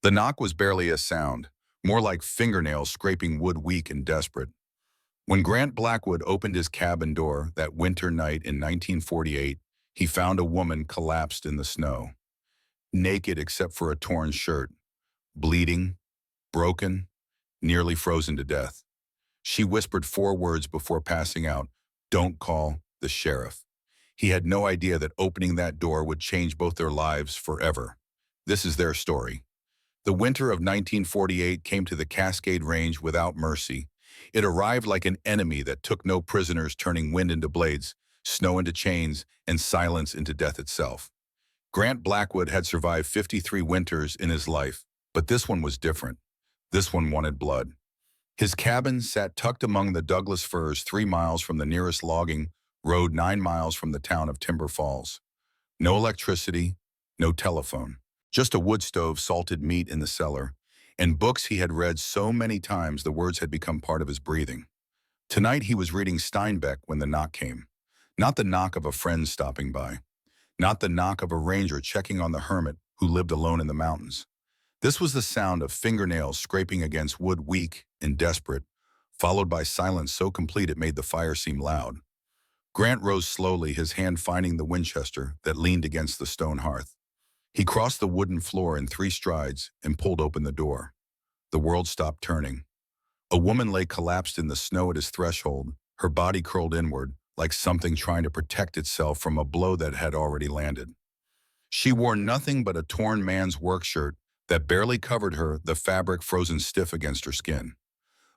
The knock was barely a sound, more like fingernails scraping wood, weak and desperate. When Grant Blackwood opened his cabin door that winter night in 1948, he found a woman collapsed in the snow, naked except for a torn shirt, bleeding, broken, nearly frozen to death. She whispered four words before passing out: "Don't call the sheriff." He had no idea that opening that door would change both their lives forever. This is their story. The winter of 1948 came to the Cascade Range without mercy. It arrived like an enemy that took no prisoners, turning wind into blades, snow into chains, and silence into death itself. Grant Blackwood had survived 53 winters in his life, but this one was different. This one wanted blood. His cabin sat tucked among the Douglas firs 3 miles from the nearest logging road, 9 miles from the town of Timber Falls. No electricity, no telephone. Just a wood stove, salted meat in the cellar, and books he had read so many times the words had become part of his breathing. Tonight he was reading Steinbeck when the knock came. Not the knock of a friend stopping by. Not the knock of a ranger checking on the hermit who lived alone in the mountains. This was the sound of fingernails scraping against wood, weak and desperate, followed by silence so complete it made the fire seem loud. Grant rose slowly, his hand finding the Winchester that leaned against the stone hearth. He crossed the wooden floor in 3 strides and pulled open the door. The world stopped turning. A woman lay collapsed in the snow at his threshold, her body curled inward, like something trying to protect itself from a blow that had already landed. She wore nothing but a torn man's work shirt that barely covered her, the fabric frozen stiff against her skin.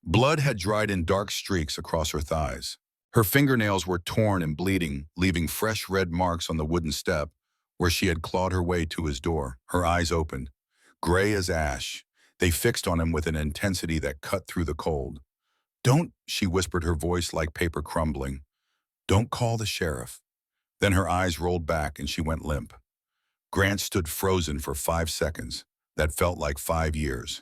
Blood had dried in dark streaks across her thighs. Her fingernails were torn and bleeding, leaving fresh red marks on the wooden step where she had clawed her way to his door. Her eyes opened, gray as ash. They fixed on him with an intensity that cut through the cold. "Don't," she whispered, her voice like paper crumbling. "Don't call the sheriff." Then her eyes rolled back and she went limp. Grant stood frozen for 5 seconds. That felt like 5 years.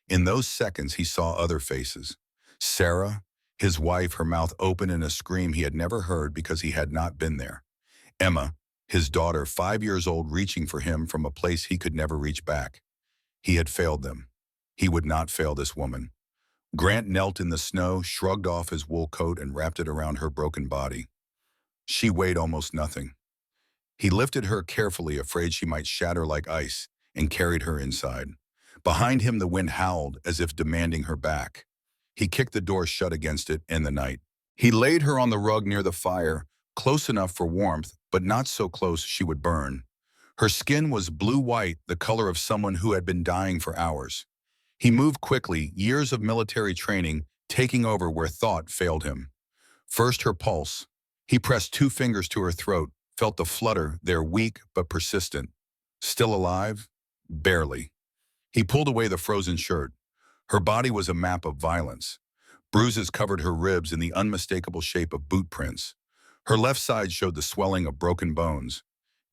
In those seconds, he saw other faces. Sarah, his wife, her mouth open in a scream he had never heard because he had not been there. Emma, his daughter, 5 years old, reaching for him from a place he could never reach back. He had failed them. He would not fail this woman. Grant knelt in the snow, shrugged off his wool coat, and wrapped it around her broken body. She weighed almost nothing. He lifted her carefully, afraid she might shatter like ice, and carried her inside. Behind him, the wind howled as if demanding her back. He kicked the door shut against it in the night. He laid her on the rug near the fire, close enough for warmth, but not so close she would burn. Her skin was blue-white, the color of someone who had been dying for hours. He moved quickly, years of military training taking over where thought failed him. First, her pulse. He pressed 2 fingers to her throat, felt the flutter there, weak but persistent. Still alive? Barely. He pulled away the frozen shirt. Her body was a map of violence. Bruises covered her ribs in the unmistakable shape of boot prints. Her left side showed the swelling of broken bones.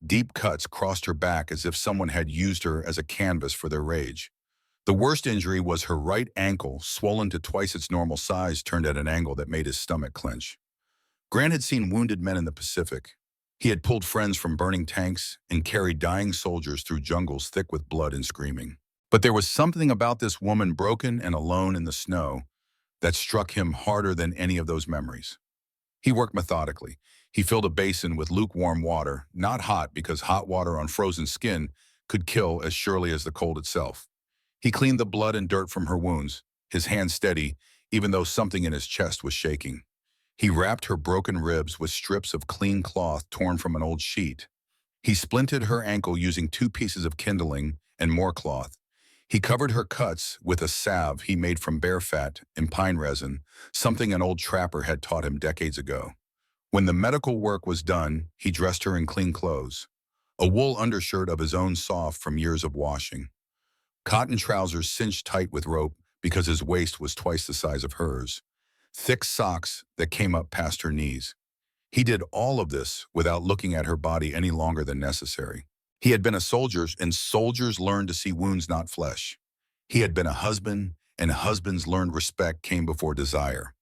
Deep cuts crossed her back as if someone had used her as a canvas for their rage. The worst injury was her right ankle, swollen to twice its normal size, turned at an angle that made his stomach clench. Grant had seen wounded men in the Pacific. He had pulled friends from burning tanks and carried dying soldiers through jungles thick with blood and screaming. But there was something about this woman, broken and alone in the snow, that struck him harder than any of those memories. He worked methodically. He filled a basin with lukewarm water, not hot because hot water on frozen skin could kill as surely as the cold itself. He cleaned the blood and dirt from her wounds, his hand steady, even though something in his chest was shaking. He wrapped her broken ribs with strips of clean cloth torn from an old sheet. He splinted her ankle using 2 pieces of kindling and more cloth. He covered her cuts with a salve he made from bear fat and pine resin, something an old trapper had taught him decades ago. When the medical work was done, he dressed her in clean clothes. A wool undershirt of his own, soft from years of washing. Cotton trousers cinched tight with rope because his waist was twice the size of hers. Thick socks that came up past her knees. He did all of this without looking at her body any longer than necessary. He had been a soldier, and soldiers learned to see wounds, not flesh. He had been a husband, and husbands learned respect came before desire.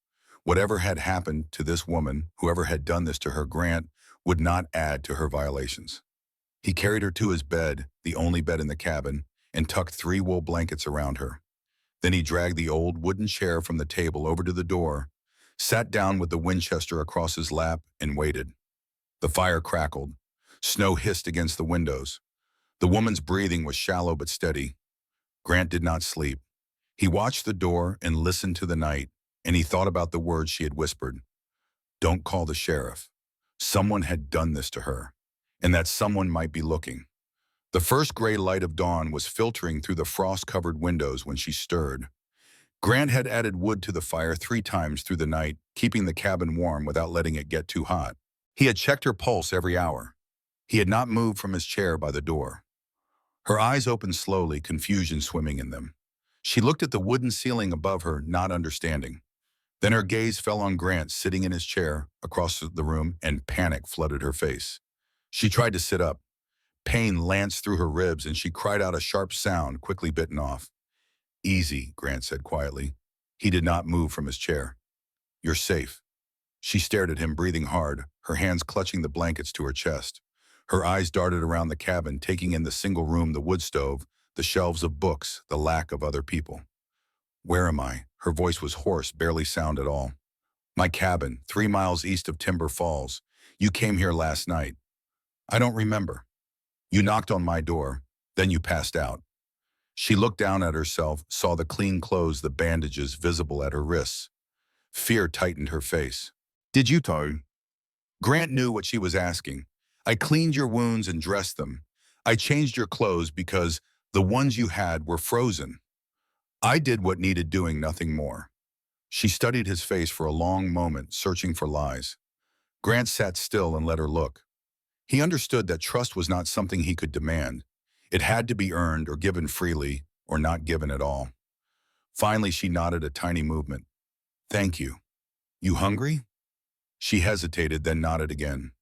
Whatever had happened to this woman, whoever had done this to her, Grant would not add to her violations. He carried her to his bed, the only bed in the cabin, and tucked 3 wool blankets around her. Then he dragged the old wooden chair from the table over to the door, sat down with the Winchester across his lap, and waited. The fire crackled. Snow hissed against the windows. The woman's breathing was shallow but steady. Grant did not sleep. He watched the door and listened to the night, and he thought about the words she had whispered. Don't call the sheriff. Someone had done this to her, and that someone might be looking. The first gray light of dawn was filtering through the frost-covered windows when she stirred. Grant had added wood to the fire 3 times through the night, keeping the cabin warm without letting it get too hot. He had checked her pulse every hour. He had not moved from his chair by the door. Her eyes opened slowly, confusion swimming in them. She looked at the wooden ceiling above her, not understanding. Then her gaze fell on Grant sitting in his chair across the room, and panic flooded her face. She tried to sit up. Pain lanced through her ribs, and she cried out a sharp sound, quickly bitten off. Easy, Grant said quietly. He did not move from his chair. You're safe. She stared at him, breathing hard, her hands clutching the blankets to her chest. Her eyes darted around the cabin, taking in the single room, the wood stove, the shelves of books, the lack of other people. Where am I? Her voice was hoarse, barely sound at all. My cabin, 3 miles east of Timber Falls. You came here last night. I don't remember. You knocked on my door, then you passed out. She looked down at herself, saw the clean clothes, the bandages visible at her wrists. Fear tightened her face. Did you tow? Grant knew what she was asking. I cleaned your wounds and dressed them. I changed your clothes because the ones you had were frozen. I did what needed doing, nothing more. She studied his face for a long moment, searching for lies. Grant sat still and let her look. He understood that trust was not something he could demand. It had to be earned or given freely, or not given at all. Finally, she nodded a tiny movement. Thank you. You hungry? She hesitated, then nodded again.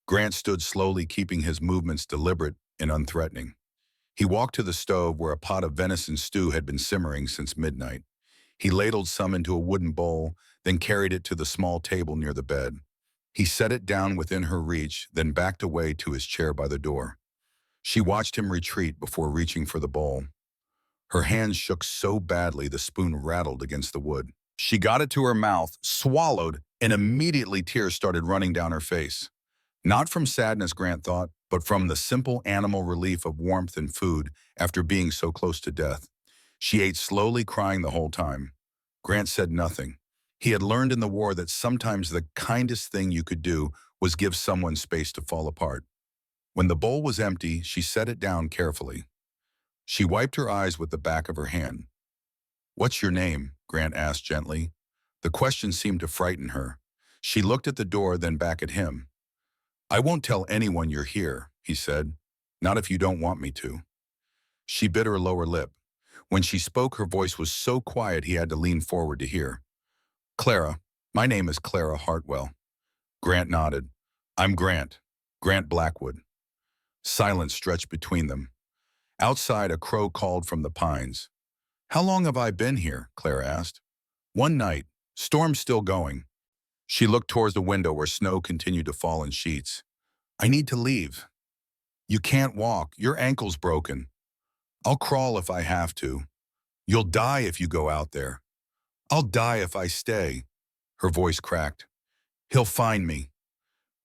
Grant stood slowly, keeping his movements deliberate and unthreatening. He walked to the stove where a pot of venison stew had been simmering since midnight. He ladled some into a wooden bowl, then carried it to the small table near the bed. He set it down within her reach, then backed away to his chair by the door. She watched him retreat before reaching for the bowl. Her hands shook so badly the spoon rattled against the wood. She got it to her mouth, swallowed, and immediately tears started running down her face. Not from sadness, Grant thought, but from the simple animal relief of warmth and food after being so close to death. She ate slowly, crying the whole time. Grant said nothing. He had learned in the war that sometimes the kindest thing you could do was give someone space to fall apart. When the bowl was empty, she set it down carefully. She wiped her eyes with the back of her hand. What's your name? Grant asked gently. The question seemed to frighten her. She looked at the door, then back at him. I won't tell anyone you're here, he said. Not if you don't want me to. She bit her lower lip. When she spoke, her voice was so quiet he had to lean forward to hear. Clara. My name is Clara Hartwell. Grant nodded. I'm Grant. Grant Blackwood. Silence stretched between them. Outside, a crow called from the pines. How long have I been here? Clara asked. One night. Storm's still going. She looked towards the window where snow continued to fall in sheets. I need to leave. You can't walk. Your ankle's broken. I'll crawl if I have to. You'll die if you go out there. I'll die if I stay. Her voice cracked. He'll find me.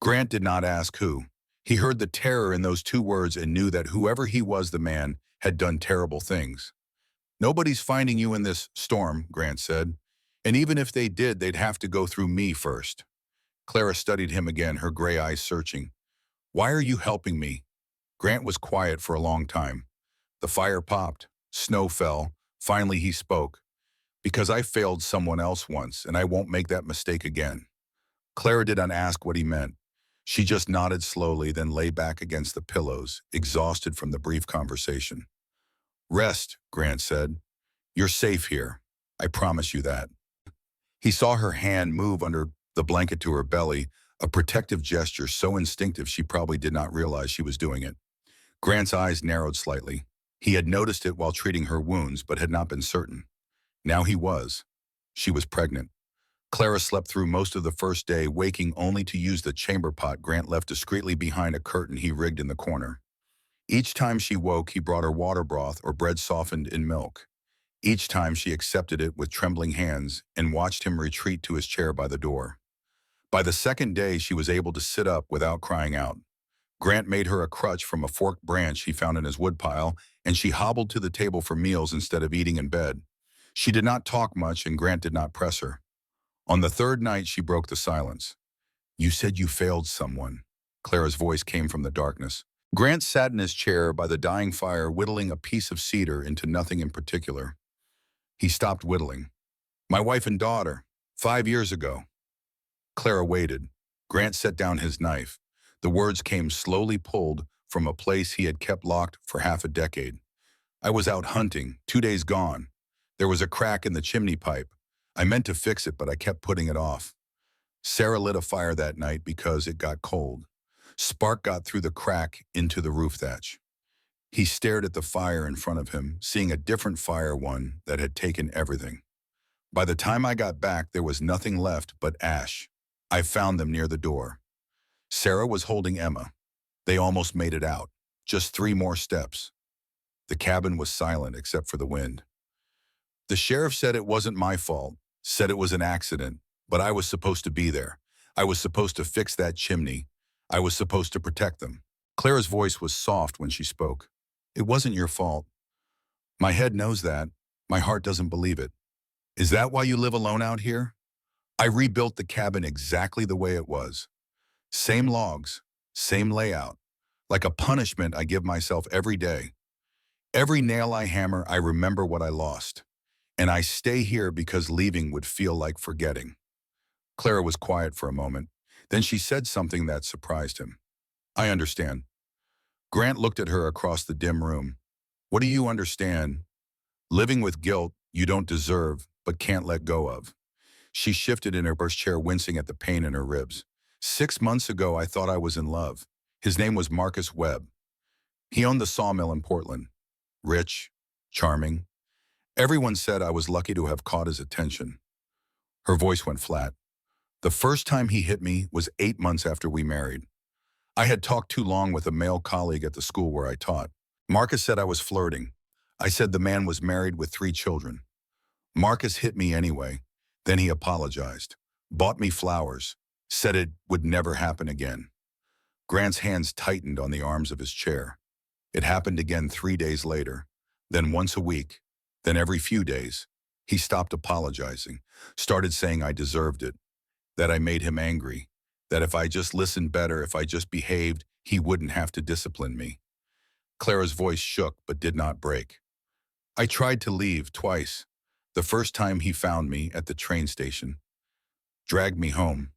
Grant did not ask who. He heard the terror in those 2 words and knew that whoever he was, the man, had done terrible things. Nobody's finding you in this storm, Grant said. And even if they did, they'd have to go through me first. Clara studied him again, her gray eyes searching. Why are you helping me? Grant was quiet for a long time. The fire popped. Snow fell. Finally, he spoke. Because I failed someone else once, and I won't make that mistake again. Clara did not ask what he meant. She just nodded slowly, then lay back against the pillows, exhausted from the brief conversation. Rest, Grant said. You're safe here. I promise you that. He saw her hand move under the blanket to her belly, a protective gesture so instinctive she probably did not realize she was doing it. Grant's eyes narrowed slightly. He had noticed it while treating her wounds, but had not been certain. Now he was. She was pregnant. Clara slept through most of the first day, waking only to use the chamber pot Grant left discreetly behind a curtain he rigged in the corner. Each time she woke, he brought her water broth or bread softened in milk. Each time she accepted it with trembling hands and watched him retreat to his chair by the door. By the second day, she was able to sit up without crying out. Grant made her a crutch from a forked branch he found in his woodpile, and she hobbled to the table for meals instead of eating in bed. She did not talk much, and Grant did not press her. On the third night, she broke the silence. "You said you failed someone." Clara's voice came from the darkness. Grant sat in his chair by the dying fire, whittling a piece of cedar into nothing in particular. He stopped whittling. "My wife and daughter, 5 years ago." Clara waited. Grant set down his knife. The words came slowly pulled from a place he had kept locked for half a decade. "I was out hunting, 2 days gone. There was a crack in the chimney pipe. I meant to fix it, but I kept putting it off. Sarah lit a fire that night because it got cold. Spark got through the crack into the roof thatch." He stared at the fire in front of him, seeing a different fire, one that had taken everything. "By the time I got back, there was nothing left but ash. I found them near the door." Sarah was holding Emma. They almost made it out. Just 3 more steps. The cabin was silent except for the wind. "The sheriff said it wasn't my fault, said it was an accident, but I was supposed to be there. I was supposed to fix that chimney. I was supposed to protect them." Clara's voice was soft when she spoke. "It wasn't your fault. My head knows that. My heart doesn't believe it. Is that why you live alone out here? I rebuilt the cabin exactly the way it was. Same logs, same layout. Like a punishment I give myself every day. Every nail I hammer, I remember what I lost. And I stay here because leaving would feel like forgetting." Clara was quiet for a moment. Then she said something that surprised him. "I understand." Grant looked at her across the dim room. "What do you understand? Living with guilt you don't deserve but can't let go of." She shifted in her birch chair, wincing at the pain in her ribs. "6 months ago, I thought I was in love. His name was Marcus Webb. He owned the sawmill in Portland. Rich, charming. Everyone said I was lucky to have caught his attention." Her voice went flat. "The first time he hit me was 8 months after we married. I had talked too long with a male colleague at the school where I taught. Marcus said I was flirting. I said the man was married with 3 children. Marcus hit me anyway. Then he apologized, bought me flowers, said it would never happen again." Grant's hands tightened on the arms of his chair. "It happened again 3 days later, then once a week, then every few days. He stopped apologizing, started saying I deserved it, that I made him angry, that if I just listened better, if I just behaved, he wouldn't have to discipline me." Clara's voice shook but did not break. "I tried to leave twice. The first time he found me at the train station, dragged me home,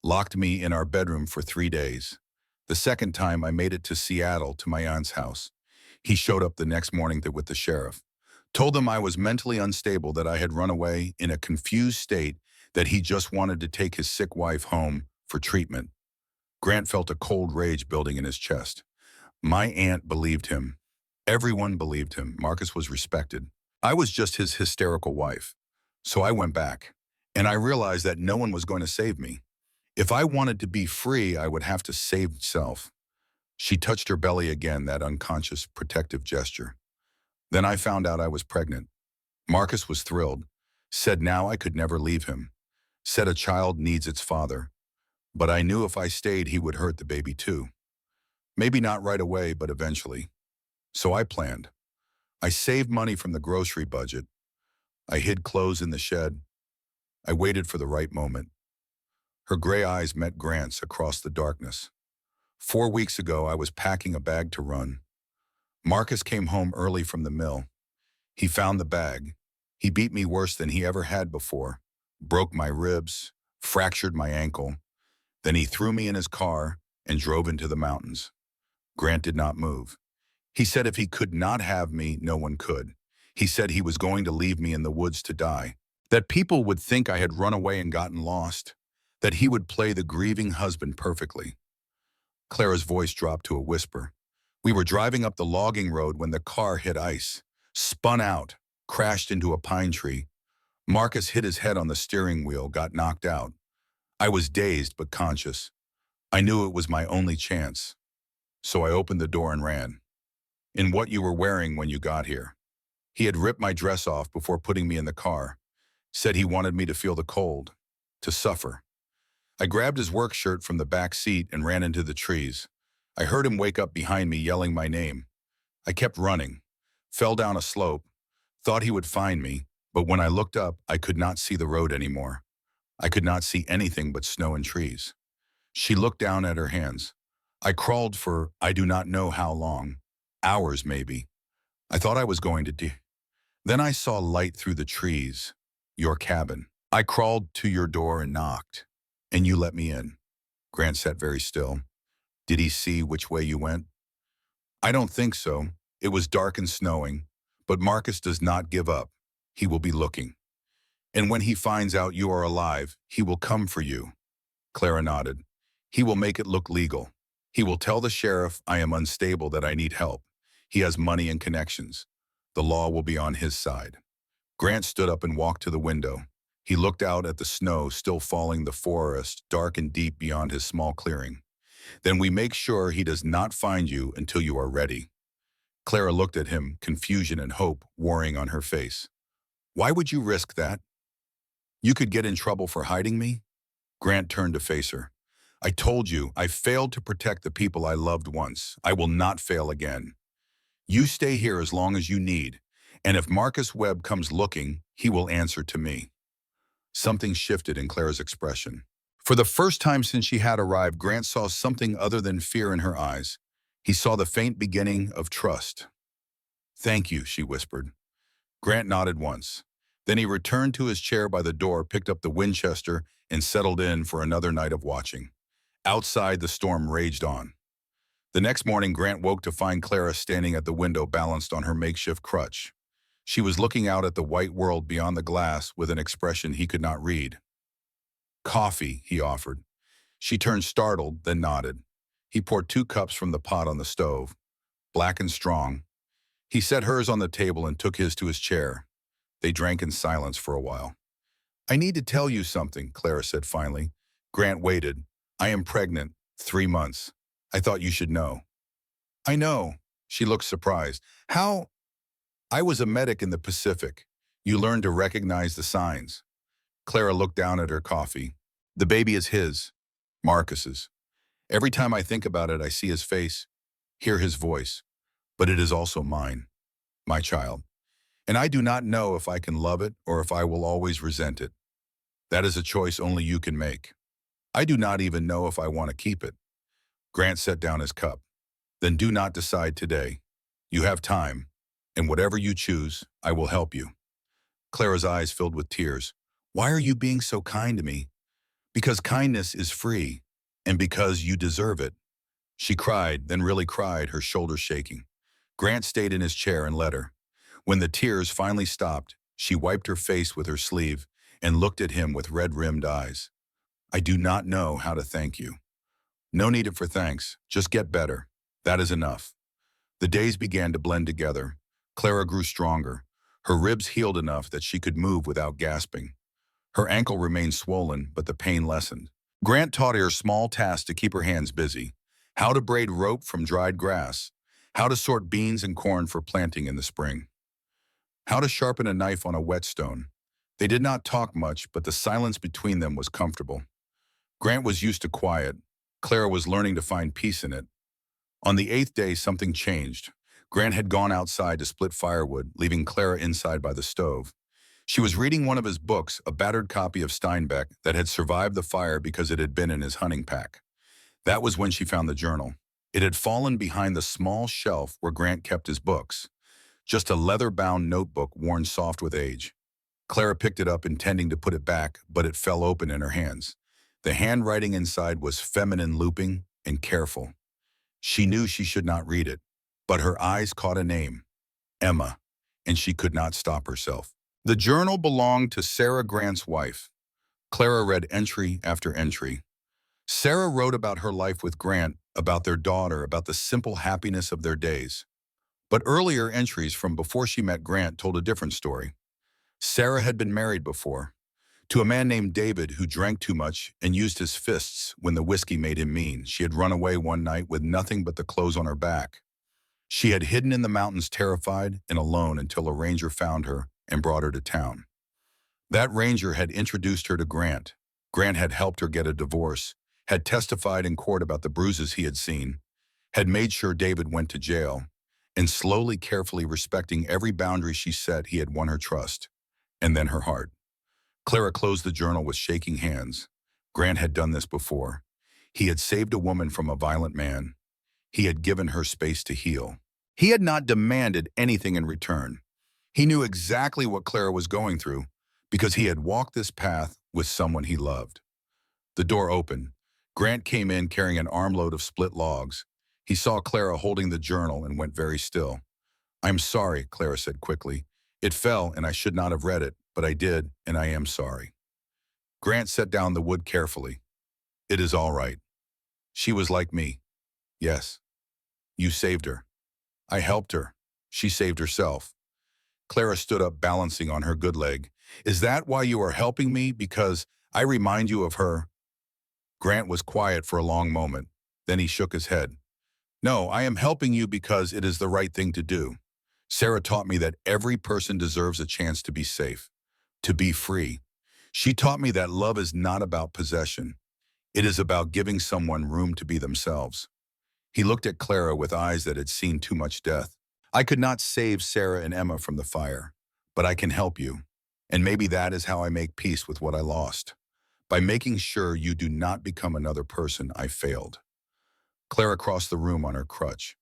locked me in our bedroom for 3 days. The second time I made it to Seattle to my aunt's house. He showed up the next morning with the sheriff. Told them I was mentally unstable, that I had run away in a confused state, that he just wanted to take his sick wife home for treatment." Grant felt a cold rage building in his chest. My aunt believed him. Everyone believed him. Marcus was respected. I was just his hysterical wife. So I went back, and I realized that no one was going to save me. If I wanted to be free, I would have to save self. She touched her belly again, that unconscious protective gesture. Then I found out I was pregnant. Marcus was thrilled. Said now I could never leave him. Said a child needs its father. But I knew if I stayed, he would hurt the baby too. Maybe not right away, but eventually. So I planned. I saved money from the grocery budget. I hid clothes in the shed. I waited for the right moment. Her gray eyes met Grant's across the darkness. 4 weeks ago, I was packing a bag to run. Marcus came home early from the mill. He found the bag. He beat me worse than he ever had before. Broke my ribs, fractured my ankle. Then he threw me in his car and drove into the mountains. Grant did not move. He said if he could not have me, no one could. He said he was going to leave me in the woods to die. That people would think I had run away and gotten lost. That he would play the grieving husband perfectly. Clara's voice dropped to a whisper. We were driving up the logging road when the car hit ice, spun out, crashed into a pine tree. Marcus hit his head on the steering wheel, got knocked out. I was dazed but conscious. I knew it was my only chance. So I opened the door and ran. In what you were wearing when you got here. He had ripped my dress off before putting me in the car, said he wanted me to feel the cold, to suffer. I grabbed his work shirt from the back seat and ran into the trees. I heard him wake up behind me yelling my name. I kept running, fell down a slope, thought he would find me, but when I looked up, I could not see the road anymore. I could not see anything but snow and trees. She looked down at her hands. I crawled for I do not know how long, hours maybe. I thought I was going to die. Then I saw light through the trees, your cabin. I crawled to your door and knocked, and you let me in. Grant sat very still. Did he see which way you went? I don't think so. It was dark and snowing, but Marcus does not give up. He will be looking. And when he finds out you are alive, he will come for you. Clara nodded. He will make it look legal. He will tell the sheriff I am unstable, that I need help. He has money and connections. The law will be on his side. Grant stood up and walked to the window. He looked out at the snow still falling, the forest, dark and deep beyond his small clearing. Then we make sure he does not find you until you are ready. Clara looked at him, confusion and hope warring on her face. Why would you risk that? You could get in trouble for hiding me? Grant turned to face her. I told you, I failed to protect the people I loved once. I will not fail again. You stay here as long as you need, and if Marcus Webb comes looking, he will answer to me. Something shifted in Clara's expression. For the first time since she had arrived, Grant saw something other than fear in her eyes. He saw the faint beginning of trust. Thank you, she whispered. Grant nodded once. Then he returned to his chair by the door, picked up the Winchester, and settled in for another night of watching. Outside, the storm raged on. The next morning, Grant woke to find Clara standing at the window, balanced on her makeshift crutch. She was looking out at the white world beyond the glass with an expression he could not read. Coffee, he offered. She turned startled, then nodded. He poured 2 cups from the pot on the stove, black and strong. He set hers on the table and took his to his chair. They drank in silence for a while. I need to tell you something, Clara said finally. Grant waited. I am pregnant, 3 months. I thought you should know. I know. She looked surprised. How? I was a medic in the Pacific. You learn to recognize the signs. Clara looked down at her coffee. The baby is his, Marcus's. Every time I think about it, I see his face, hear his voice. But it is also mine, my child. And I do not know if I can love it or if I will always resent it. That is a choice only you can make. I do not even know if I want to keep it. Grant set down his cup. Then do not decide today. You have time, and whatever you choose, I will help you. Clara's eyes filled with tears. Why are you being so kind to me? Because kindness is free, and because you deserve it. She cried, then really cried, her shoulders shaking. Grant stayed in his chair and let her. When the tears finally stopped, she wiped her face with her sleeve and looked at him with red-rimmed eyes. I do not know how to thank you. No need for thanks, just get better. That is enough. The days began to blend together. Clara grew stronger. Her ribs healed enough that she could move without gasping. Her ankle remained swollen, but the pain lessened. Grant taught her small tasks to keep her hands busy. How to braid rope from dried grass. How to sort beans and corn for planting in the spring. How to sharpen a knife on a whetstone. They did not talk much, but the silence between them was comfortable. Grant was used to quiet. Clara was learning to find peace in it. On the 8th day, something changed. Grant had gone outside to split firewood, leaving Clara inside by the stove. She was reading one of his books, a battered copy of Steinbeck that had survived the fire because it had been in his hunting pack. That was when she found the journal. It had fallen behind the small shelf where Grant kept his books. Just a leather-bound notebook worn soft with age. Clara picked it up, intending to put it back, but it fell open in her hands. The handwriting inside was feminine, looping, and careful. She knew she should not read it, but her eyes caught a name, Emma, and she could not stop herself. The journal belonged to Sarah, Grant's wife. Clara read entry after entry. Sarah wrote about her life with Grant, about their daughter, about the simple happiness of their days. But earlier entries from before she met Grant told a different story. Sarah had been married before, to a man named David who drank too much and used his fists when the whiskey made him mean. She had run away one night with nothing but the clothes on her back. She had hidden in the mountains terrified and alone until a ranger found her and brought her to town. That ranger had introduced her to Grant. Grant had helped her get a divorce, had testified in court about the bruises he had seen, had made sure David went to jail, and slowly, carefully respecting every boundary she set, he had won her trust, and then her heart. Clara closed the journal with shaking hands. Grant had done this before. He had saved a woman from a violent man. He had given her space to heal. He had not demanded anything in return. He knew exactly what Clara was going through because he had walked this path with someone he loved. The door opened. Grant came in carrying an armload of split logs. He saw Clara holding the journal and went very still. "I'm sorry," Clara said quickly. "It fell and I should not have read it, but I did, and I am sorry." Grant set down the wood carefully. "It is all right. She was like me. Yes. You saved her. I helped her. She saved herself." Clara stood up, balancing on her good leg. "Is that why you are helping me? Because I remind you of her?" Grant was quiet for a long moment. Then he shook his head. "No, I am helping you because it is the right thing to do. Sarah taught me that every person deserves a chance to be safe, to be free. She taught me that love is not about possession. It is about giving someone room to be themselves." He looked at Clara with eyes that had seen too much death. "I could not save Sarah and Emma from the fire, but I can help you. And maybe that is how I make peace with what I lost. By making sure you do not become another person I failed." Clara crossed the room on her crutch.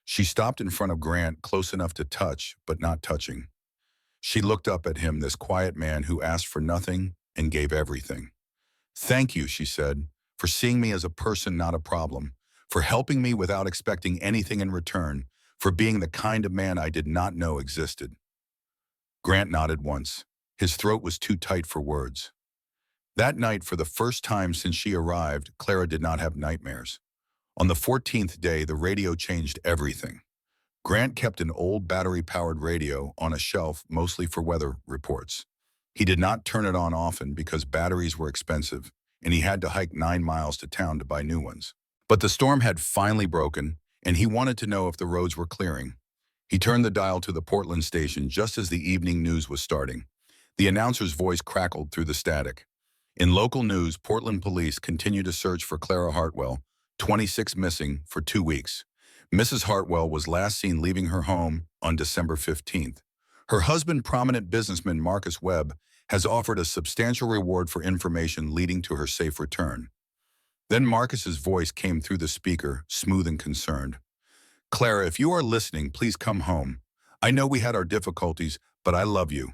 She stopped in front of Grant, close enough to touch, but not touching. She looked up at him, this quiet man who asked for nothing and gave everything. "Thank you," she said, "for seeing me as a person, not a problem, for helping me without expecting anything in return, for being the kind of man I did not know existed." Grant nodded once. His throat was too tight for words. That night, for the first time since she arrived, Clara did not have nightmares. On the 14th day, the radio changed everything. Grant kept an old battery-powered radio on a shelf, mostly for weather reports. He did not turn it on often because batteries were expensive, and he had to hike 9 miles to town to buy new ones. But the storm had finally broken, and he wanted to know if the roads were clearing. He turned the dial to the Portland station just as the evening news was starting. The announcer's voice crackled through the static. In local news, Portland police continue to search for Clara Hartwell, 26 missing, for 2 weeks. Mrs. Hartwell was last seen leaving her home on December 15th. Her husband, prominent businessman Marcus Webb, has offered a substantial reward for information leading to her safe return. Then Marcus's voice came through the speaker, smooth and concerned. "Clara, if you are listening, please come home. I know we had our difficulties, but I love you.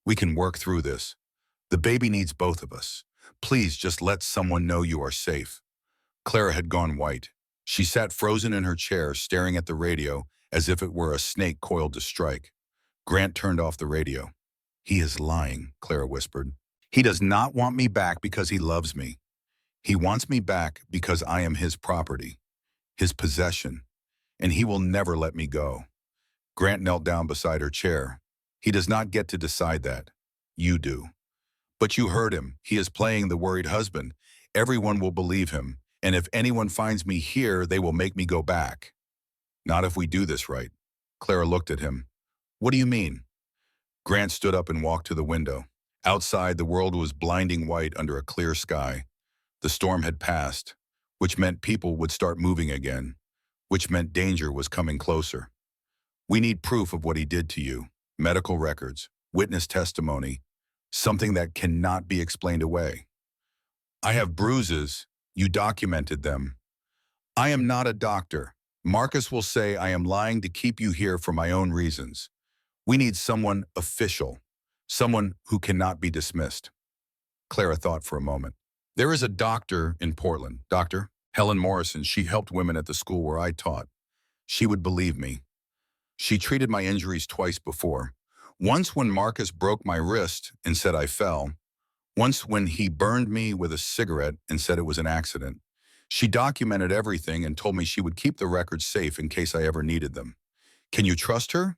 We can work through this. The baby needs both of us. Please just let someone know you are safe." Clara had gone white. She sat frozen in her chair, staring at the radio as if it were a snake coiled to strike. Grant turned off the radio. "He is lying," Clara whispered. "He does not want me back because he loves me. He wants me back because I am his property, his possession, and he will never let me go." Grant knelt down beside her chair. "He does not get to decide that. You do." "But you heard him. He is playing the worried husband. Everyone will believe him, and if anyone finds me here, they will make me go back." "Not if we do this right." Clara looked at him. "What do you mean?" Grant stood up and walked to the window. Outside, the world was blinding white under a clear sky. The storm had passed, which meant people would start moving again, which meant danger was coming closer. "We need proof of what he did to you. Medical records, witness testimony, something that cannot be explained away." "I have bruises. You documented them." "I am not a doctor. Marcus will say I am lying to keep you here for my own reasons. We need someone official, someone who cannot be dismissed." Clara thought for a moment. "There is a doctor in Portland, Dr. Helen Morrison. She helped women at the school where I taught. She would believe me. She treated my injuries twice before. Once when Marcus broke my wrist and said I fell. Once when he burned me with a cigarette and said it was an accident. She documented everything and told me she would keep the records safe in case I ever needed them. Can you trust her?"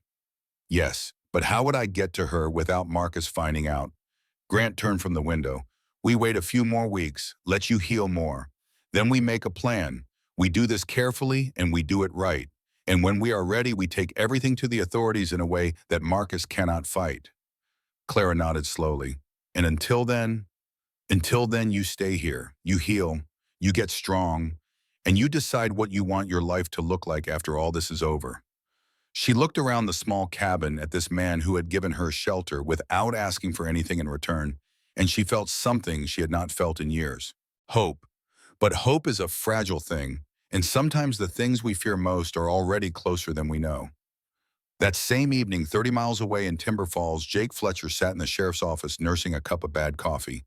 "Yes, but how would I get to her without Marcus finding out?" Grant turned from the window. "We wait a few more weeks, let you heal more. Then we make a plan. We do this carefully and we do it right. And when we are ready, we take everything to the authorities in a way that Marcus cannot fight." Clara nodded slowly. "And until then, you stay here. You heal, you get strong, and you decide what you want your life to look like after all this is over." She looked around the small cabin at this man who had given her shelter without asking for anything in return, and she felt something she had not felt in years. Hope. But hope is a fragile thing, and sometimes the things we fear most are already closer than we know. That same evening, 30 miles away in Timber Falls, Jake Fletcher sat in the sheriff's office nursing a cup of bad coffee.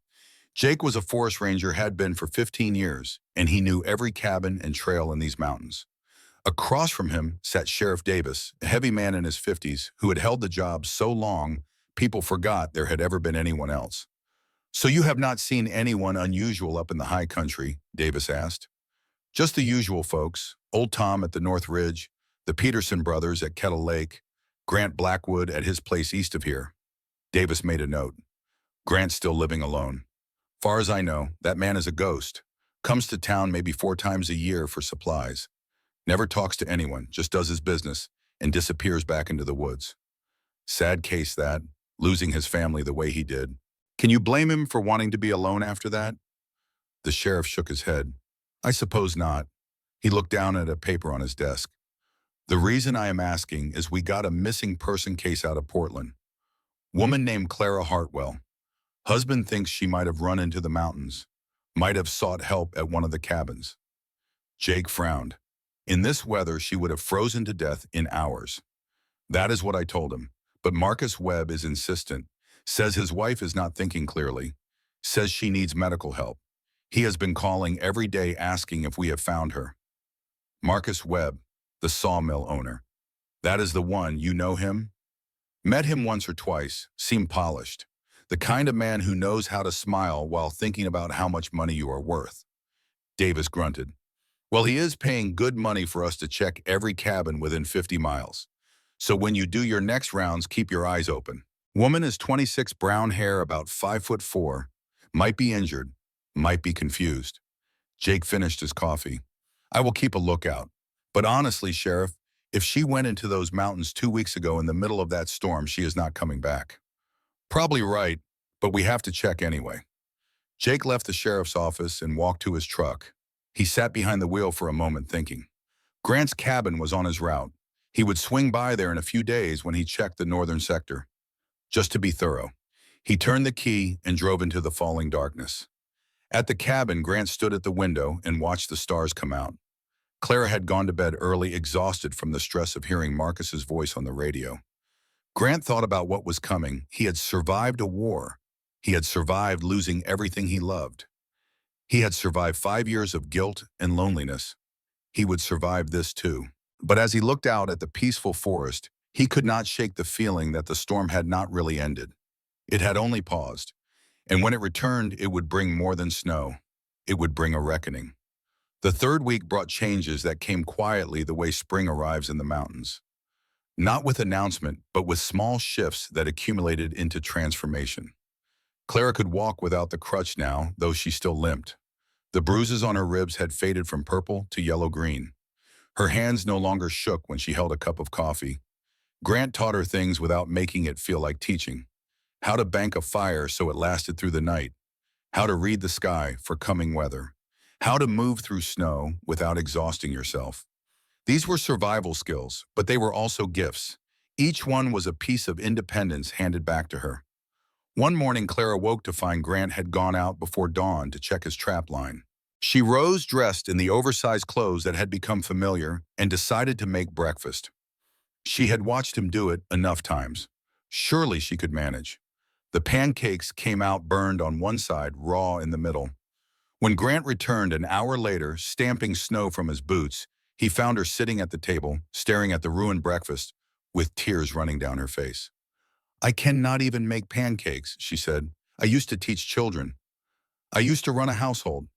Jake was a forest ranger, had been for 15 years, and he knew every cabin and trail in these mountains. Across from him sat Sheriff Davis, a heavy man in his 50s who had held the job so long people forgot there had ever been anyone else. "So you have not seen anyone unusual up in the high country?" Davis asked. "Just the usual folks, old Tom at the North Ridge, the Peterson brothers at Kettle Lake, Grant Blackwood at his place east of here." Davis made a note. "Grant's still living alone. Far as I know, that man is a ghost. Comes to town maybe 4 times a year for supplies. Never talks to anyone, just does his business, and disappears back into the woods. Sad case that, losing his family the way he did. Can you blame him for wanting to be alone after that?" The sheriff shook his head. "I suppose not." He looked down at a paper on his desk. "The reason I am asking is we got a missing person case out of Portland. Woman named Clara Hartwell. Husband thinks she might have run into the mountains, might have sought help at one of the cabins." Jake frowned. "In this weather, she would have frozen to death in hours." "That is what I told him. But Marcus Webb is insistent, says his wife is not thinking clearly, says she needs medical help. He has been calling every day asking if we have found her." "Marcus Webb, the sawmill owner. That is the one, you know him?" "Met him once or twice, seemed polished. The kind of man who knows how to smile while thinking about how much money you are worth." Davis grunted. "Well, he is paying good money for us to check every cabin within 50 miles. So when you do your next rounds, keep your eyes open. Woman is 26, brown hair, about 5'4". Might be injured, might be confused." Jake finished his coffee. "I will keep a lookout. But honestly, Sheriff, if she went into those mountains 2 weeks ago in the middle of that storm, she is not coming back." "Probably right, but we have to check anyway." Jake left the sheriff's office and walked to his truck. He sat behind the wheel for a moment thinking. Grant's cabin was on his route. He would swing by there in a few days when he checked the northern sector. Just to be thorough. He turned the key and drove into the falling darkness. At the cabin, Grant stood at the window and watched the stars come out. Clara had gone to bed early, exhausted from the stress of hearing Marcus's voice on the radio. Grant thought about what was coming. He had survived a war. He had survived losing everything he loved. He had survived 5 years of guilt and loneliness. He would survive this too. But as he looked out at the peaceful forest, he could not shake the feeling that the storm had not really ended. It had only paused. And when it returned, it would bring more than snow. It would bring a reckoning. The third week brought changes that came quietly the way spring arrives in the mountains. Not with announcement, but with small shifts that accumulated into transformation. Clara could walk without the crutch now, though she still limped. The bruises on her ribs had faded from purple to yellow-green. Her hands no longer shook when she held a cup of coffee. Grant taught her things without making it feel like teaching. How to bank a fire so it lasted through the night. How to read the sky for coming weather. How to move through snow without exhausting yourself. These were survival skills, but they were also gifts. Each one was a piece of independence handed back to her. One morning, Clara woke to find Grant had gone out before dawn to check his trap line. She rose dressed in the oversized clothes that had become familiar and decided to make breakfast. She had watched him do it enough times. Surely she could manage. The pancakes came out burned on one side, raw in the middle. When Grant returned an hour later, stamping snow from his boots, he found her sitting at the table, staring at the ruined breakfast, with tears running down her face. "I cannot even make pancakes," she said. "I used to teach children. I used to run a household.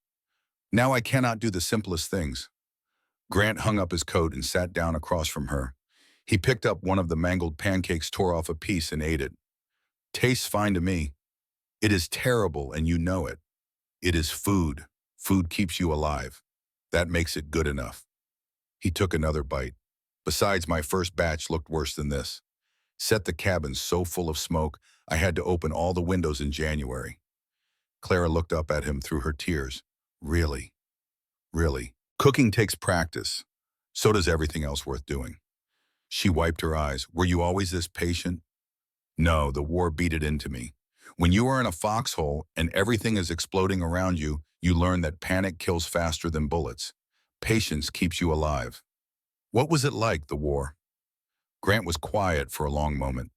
Now I cannot do the simplest things." Grant hung up his coat and sat down across from her. He picked up one of the mangled pancakes, tore off a piece, and ate it. "Tastes fine to me. It is terrible, and you know it. It is food. Food keeps you alive. That makes it good enough." He took another bite. Besides, my first batch looked worse than this. Set the cabin so full of smoke, I had to open all the windows in January. Clara looked up at him through her tears. Really? Really? Cooking takes practice. So does everything else worth doing. She wiped her eyes. Were you always this patient? No, the war beat it into me. When you are in a foxhole and everything is exploding around you, you learn that panic kills faster than bullets. Patience keeps you alive. What was it like, the war? Grant was quiet for a long moment.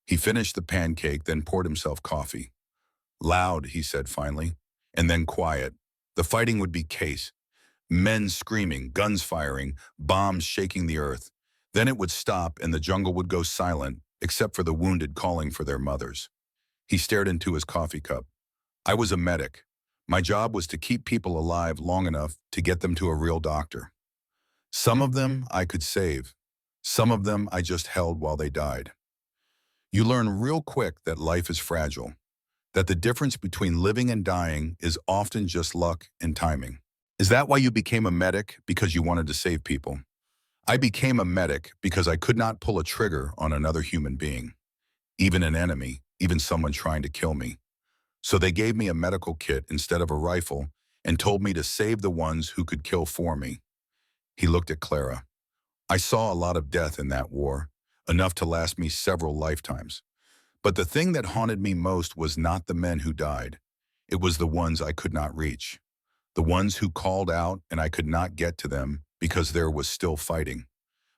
He finished the pancake, then poured himself coffee. Loud, he said finally, and then quiet. The fighting would be case. Men screaming, guns firing, bombs shaking the earth. Then it would stop and the jungle would go silent, except for the wounded calling for their mothers. He stared into his coffee cup. I was a medic. My job was to keep people alive long enough to get them to a real doctor. Some of them I could save. Some of them I just held while they died. You learn real quick that life is fragile, that the difference between living and dying is often just luck and timing. Is that why you became a medic? Because you wanted to save people? I became a medic because I could not pull a trigger on another human being, even an enemy, even someone trying to kill me. So they gave me a medical kit instead of a rifle and told me to save the ones who could kill for me. He looked at Clara. I saw a lot of death in that war, enough to last me several lifetimes. But the thing that haunted me most was not the men who died. It was the ones I could not reach. The ones who called out and I could not get to them because there was still fighting.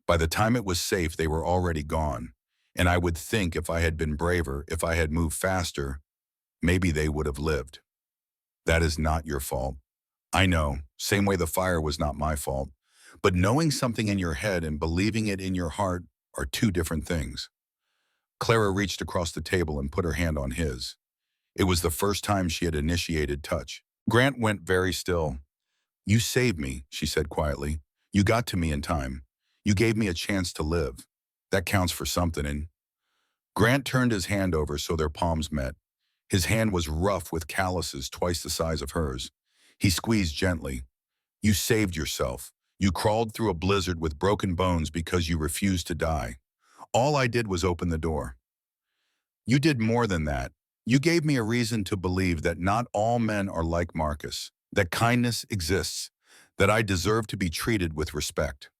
By the time it was safe, they were already gone. And I would think if I had been braver, if I had moved faster, maybe they would have lived. That is not your fault. I know, same way the fire was not my fault. But knowing something in your head and believing it in your heart are two different things. Clara reached across the table and put her hand on his. It was the first time she had initiated touch. Grant went very still. You saved me, she said quietly. You got to me in time. You gave me a chance to live. That counts for something. And Grant turned his hand over so their palms met. His hand was rough with calluses twice the size of hers. He squeezed gently. You saved yourself. You crawled through a blizzard with broken bones because you refused to die. All I did was open the door. You did more than that. You gave me a reason to believe that not all men are like Marcus, that kindness exists, that I deserve to be treated with respect.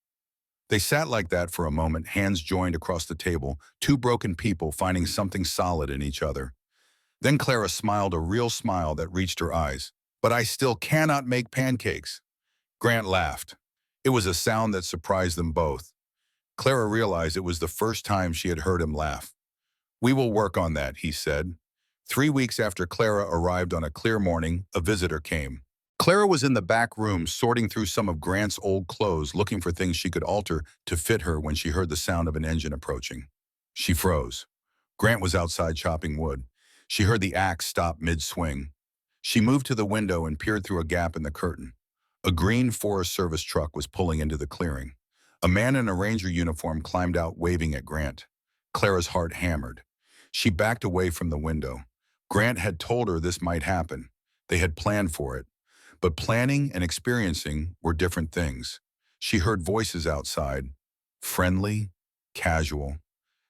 They sat like that for a moment, hands joined across the table, two broken people finding something solid in each other. Then Clara smiled a real smile that reached her eyes. But I still cannot make pancakes. Grant laughed. It was a sound that surprised them both. Clara realized it was the first time she had heard him laugh. We will work on that, he said. 3 weeks after Clara arrived on a clear morning, a visitor came. Clara was in the back room sorting through some of Grant's old clothes, looking for things she could alter to fit her when she heard the sound of an engine approaching. She froze. Grant was outside chopping wood. She heard the axe stop mid-swing. She moved to the window and peered through a gap in the curtain. A green Forest Service truck was pulling into the clearing. A man in a ranger uniform climbed out waving at Grant. Clara's heart hammered. She backed away from the window. Grant had told her this might happen. They had planned for it. But planning and experiencing were different things. She heard voices outside, friendly, casual.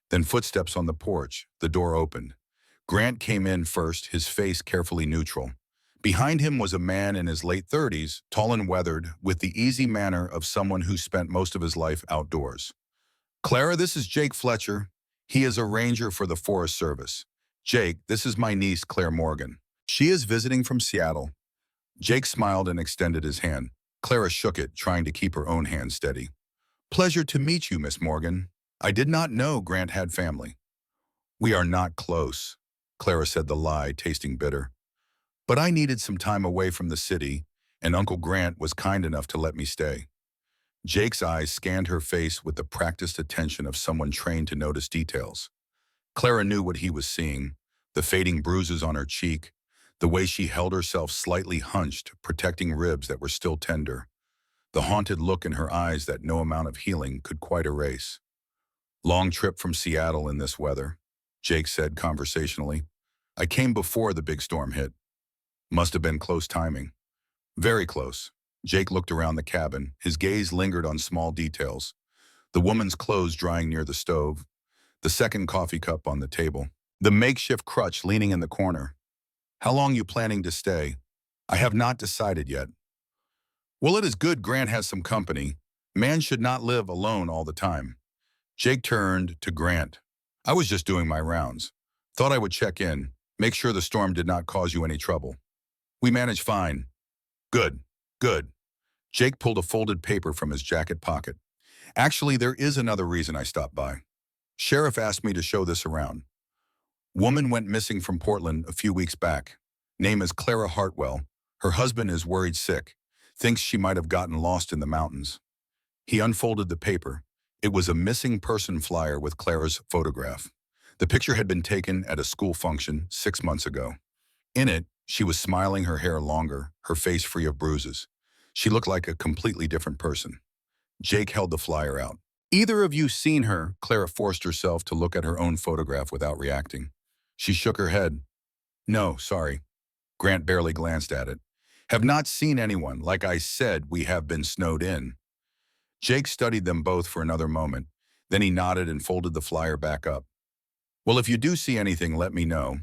Then footsteps on the porch. The door opened. Grant came in first, his face carefully neutral. Behind him was a man in his late 30s, tall and weathered, with the easy manner of someone who spent most of his life outdoors. Clara, this is Jake Fletcher. He is a ranger for the Forest Service. Jake, this is my niece, Claire Morgan. She is visiting from Seattle. Jake smiled and extended his hand. Clara shook it, trying to keep her own hand steady. Pleasure to meet you, Miss Morgan. I did not know Grant had family. We are not close, Clara said, the lie tasting bitter. But I needed some time away from the city, and Uncle Grant was kind enough to let me stay. Jake's eyes scanned her face with the practiced attention of someone trained to notice details. Clara knew what he was seeing, the fading bruises on her cheek, the way she held herself slightly hunched, protecting ribs that were still tender, the haunted look in her eyes that no amount of healing could quite erase. Long trip from Seattle in this weather, Jake said conversationally. I came before the big storm hit. Must have been close timing. Very close. Jake looked around the cabin. His gaze lingered on small details. The woman's clothes drying near the stove, the second coffee cup on the table, the makeshift crutch leaning in the corner. How long you planning to stay? I have not decided yet. Well, it is good Grant has some company. Man should not live alone all the time. Jake turned to Grant. I was just doing my rounds. Thought I would check in, make sure the storm did not cause you any trouble. We managed fine. Good, good. Jake pulled a folded paper from his jacket pocket. Actually, there is another reason I stopped by. Sheriff asked me to show this around. Woman went missing from Portland a few weeks back. Name is Clara Hartwell. Her husband is worried sick. Thinks she might have gotten lost in the mountains. He unfolded the paper. It was a missing person flyer with Clara's photograph. The picture had been taken at a school function 6 months ago. In it, she was smiling, her hair longer, her face free of bruises. She looked like a completely different person. Jake held the flyer out. Either of you seen her? Clara forced herself to look at her own photograph without reacting. She shook her head. No, sorry. Grant barely glanced at it. Have not seen anyone. Like I said, we have been snowed in. Jake studied them both for another moment. Then he nodded and folded the flyer back up. Well, if you do see anything, let me know.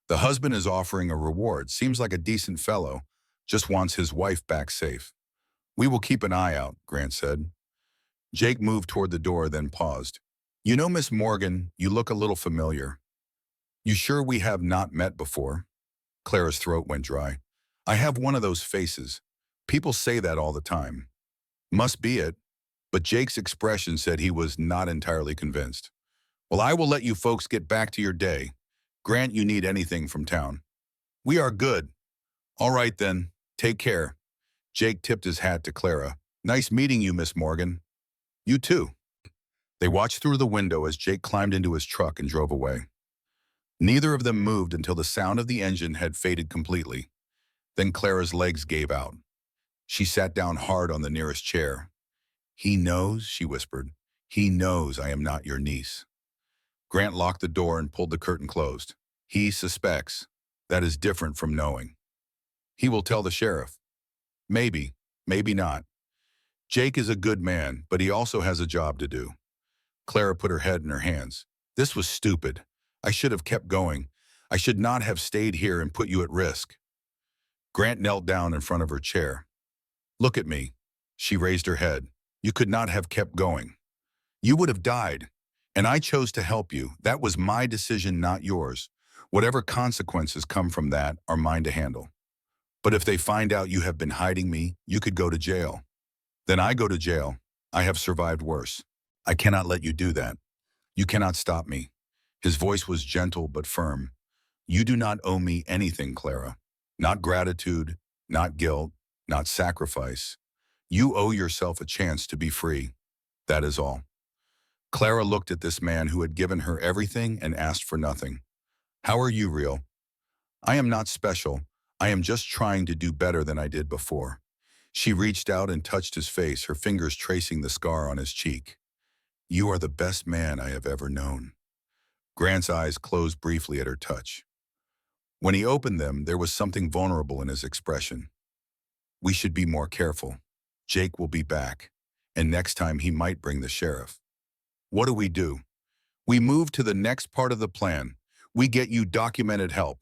The husband is offering a reward. Seems like a decent fellow. Just wants his wife back safe. We will keep an eye out, Grant said. Jake moved toward the door, then paused. You know, Miss Morgan, you look a little familiar. You sure we have not met before? Clara's throat went dry. I have one of those faces. People say that all the time. Must be it. But Jake's expression said he was not entirely convinced. Well, I will let you folks get back to your day. Grant, you need anything from town. We are good. All right then, take care. Jake tipped his hat to Clara. Nice meeting you, Miss Morgan. You too. They watched through the window as Jake climbed into his truck and drove away. Neither of them moved until the sound of the engine had faded completely. Then Clara's legs gave out. She sat down hard on the nearest chair. He knows, she whispered. He knows I am not your niece. Grant locked the door and pulled the curtain closed. He suspects. That is different from knowing. He will tell the sheriff. Maybe, maybe not. Jake is a good man, but he also has a job to do. Clara put her head in her hands. This was stupid. I should have kept going. I should not have stayed here and put you at risk. Grant knelt down in front of her chair. Look at me. She raised her head. You could not have kept going. You would have died. And I chose to help you. That was my decision, not yours. Whatever consequences come from that are mine to handle. But if they find out you have been hiding me, you could go to jail. Then I go to jail. I have survived worse. I cannot let you do that. You cannot stop me. His voice was gentle but firm. You do not owe me anything, Clara. Not gratitude, not guilt, not sacrifice. You owe yourself a chance to be free. That is all. Clara looked at this man who had given her everything and asked for nothing. How are you, Real? I am not special. I am just trying to do better than I did before. She reached out and touched his face, her fingers tracing the scar on his cheek. You are the best man I have ever known. Grant's eyes closed briefly at her touch. When he opened them, there was something vulnerable in his expression. We should be more careful. Jake will be back, and next time he might bring the sheriff. What do? We move to the next part of the plan. We get you documented help.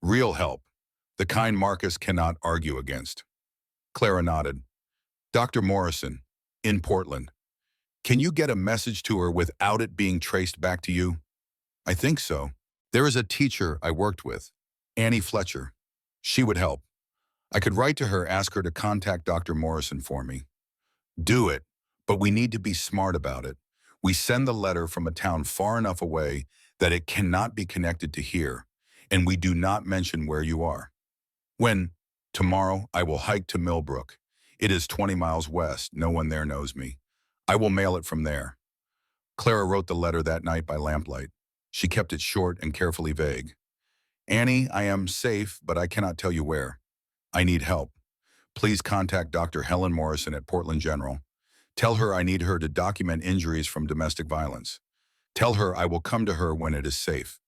Real help. The kind Marcus cannot argue against. Clara nodded. Dr. Morrison, in Portland. Can you get a message to her without it being traced back to you? I think so. There is a teacher I worked with, Annie Fletcher. She would help. I could write to her, ask her to contact Dr. Morrison for me. Do it, but we need to be smart about it. We send the letter from a town far enough away that it cannot be connected to here, and we do not mention where you are. Tomorrow, I will hike to Millbrook. It is 20 miles west. No one there knows me. I will mail it from there. Clara wrote the letter that night by lamplight. She kept it short and carefully vague. Annie, I am safe, but I cannot tell you where. I need help. Please contact Dr. Helen Morrison at Portland General. Tell her I need her to document injuries from domestic violence. Tell her I will come to her when it is safe.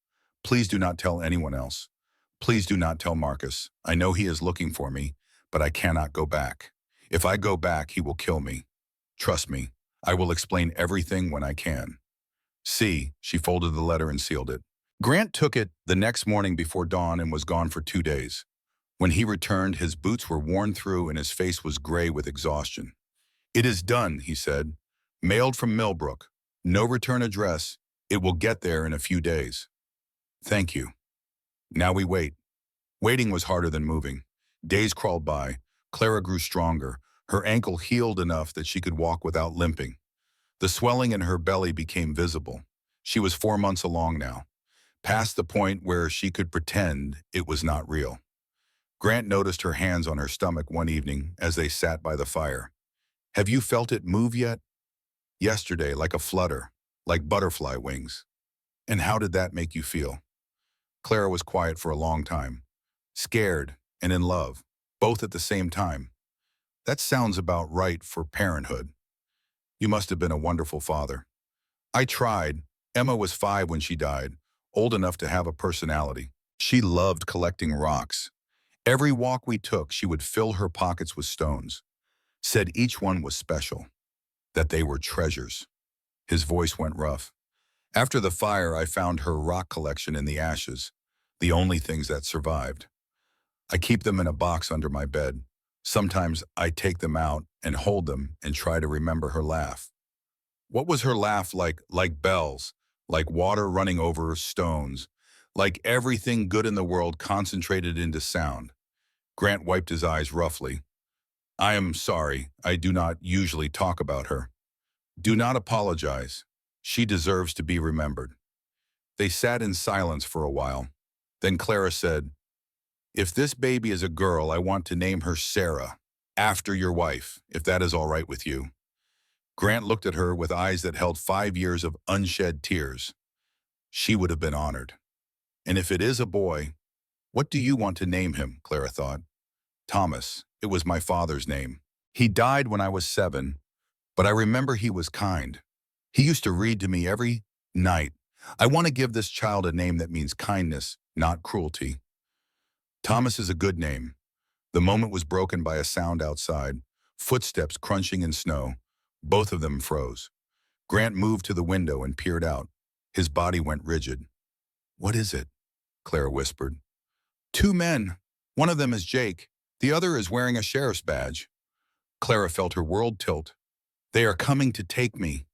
Please do not tell anyone else. Please do not tell Marcus. I know he is looking for me, but I cannot go back. If I go back, he will kill me. Trust me. I will explain everything when I can. See, she folded the letter and sealed it. Grant took it the next morning before dawn and was gone for 2 days. When he returned, his boots were worn through and his face was gray with exhaustion. It is done, he said. Mailed from Millbrook. No return address. It will get there in a few days. Thank you. Now we wait. Waiting was harder than moving. Days crawled by. Clara grew stronger. Her ankle healed enough that she could walk without limping. The swelling in her belly became visible. She was 4 months along now, past the point where she could pretend it was not real. Grant noticed her hands on her stomach one evening as they sat by the fire. Have you felt it move yet? Yesterday, like a flutter, like butterfly wings. And how did that make you feel? Clara was quiet for a long time, scared and in love, both at the same time. That sounds about right for parenthood. You must have been a wonderful father. I tried. Emma was 5 when she died, old enough to have a personality. She loved collecting rocks. Every walk we took, she would fill her pockets with stones. Said each one was special, that they were treasures. His voice went rough. After the fire, I found her rock collection in the ashes, the only things that survived. I keep them in a box under my bed. Sometimes I take them out and hold them and try to remember her laugh. What was her laugh like? Like bells, like water running over stones, like everything good in the world concentrated into sound. Grant wiped his eyes roughly. I am sorry, I do not usually talk about her. Do not apologize. She deserves to be remembered. They sat in silence for a while. Then Clara said, if this baby is a girl, I want to name her Sarah, after your wife, if that is all right with you. Grant looked at her with eyes that held 5 years of unshed tears. She would have been honored. And if it is a boy, what do you want to name him? Clara thought. Thomas. It was my father's name. He died when I was 7, but I remember he was kind. He used to read to me every night. I want to give this child a name that means kindness, not cruelty. Thomas is a good name. The moment was broken by a sound outside, footsteps crunching in snow. Both of them froze. Grant moved to the window and peered out. His body went rigid. What is it? Clara whispered. 2 men. One of them is Jake. The other is wearing a sheriff's badge. Clara felt her world tilt. They are coming to take me.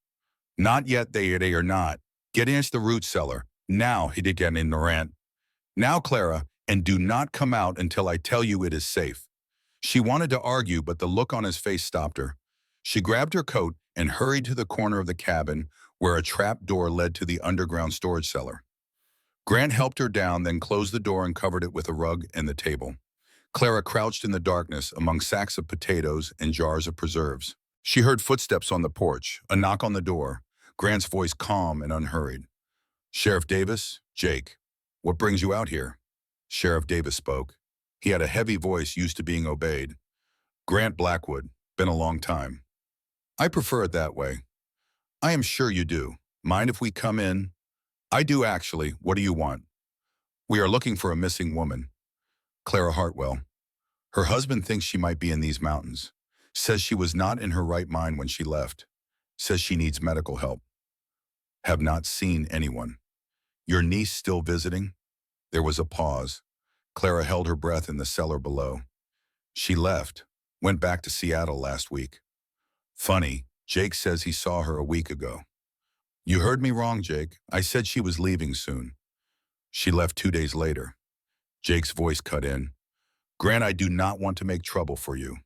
Not yet, they are not. Get into the root cellar. Now, he did get in the rant. Now, Clara, and do not come out until I tell you it is safe. She wanted to argue, but the look on his face stopped her. She grabbed her coat and hurried to the corner of the cabin where a trap door led to the underground storage cellar. Grant helped her down, then closed the door and covered it with a rug and the table. Clara crouched in the darkness among sacks of potatoes and jars of preserves. She heard footsteps on the porch, a knock on the door, Grant's voice calm and unhurried. Sheriff Davis? Jake. What brings you out here? Sheriff Davis spoke. He had a heavy voice used to being obeyed. Grant Blackwood. Been a long time. I prefer it that way. I am sure you do. Mind if we come in? I do actually. What do you want? We are looking for a missing woman. Clara Hartwell. Her husband thinks she might be in these mountains. Says she was not in her right mind when she left. Says she needs medical help. Have not seen anyone. Your niece still visiting? There was a pause. Clara held her breath in the cellar below. She left. Went back to Seattle last week. Funny, Jake says he saw her a week ago. You heard me wrong, Jake. I said she was leaving soon. She left 2 days later. Jake's voice cut in. Grant, I do not want to make trouble for you.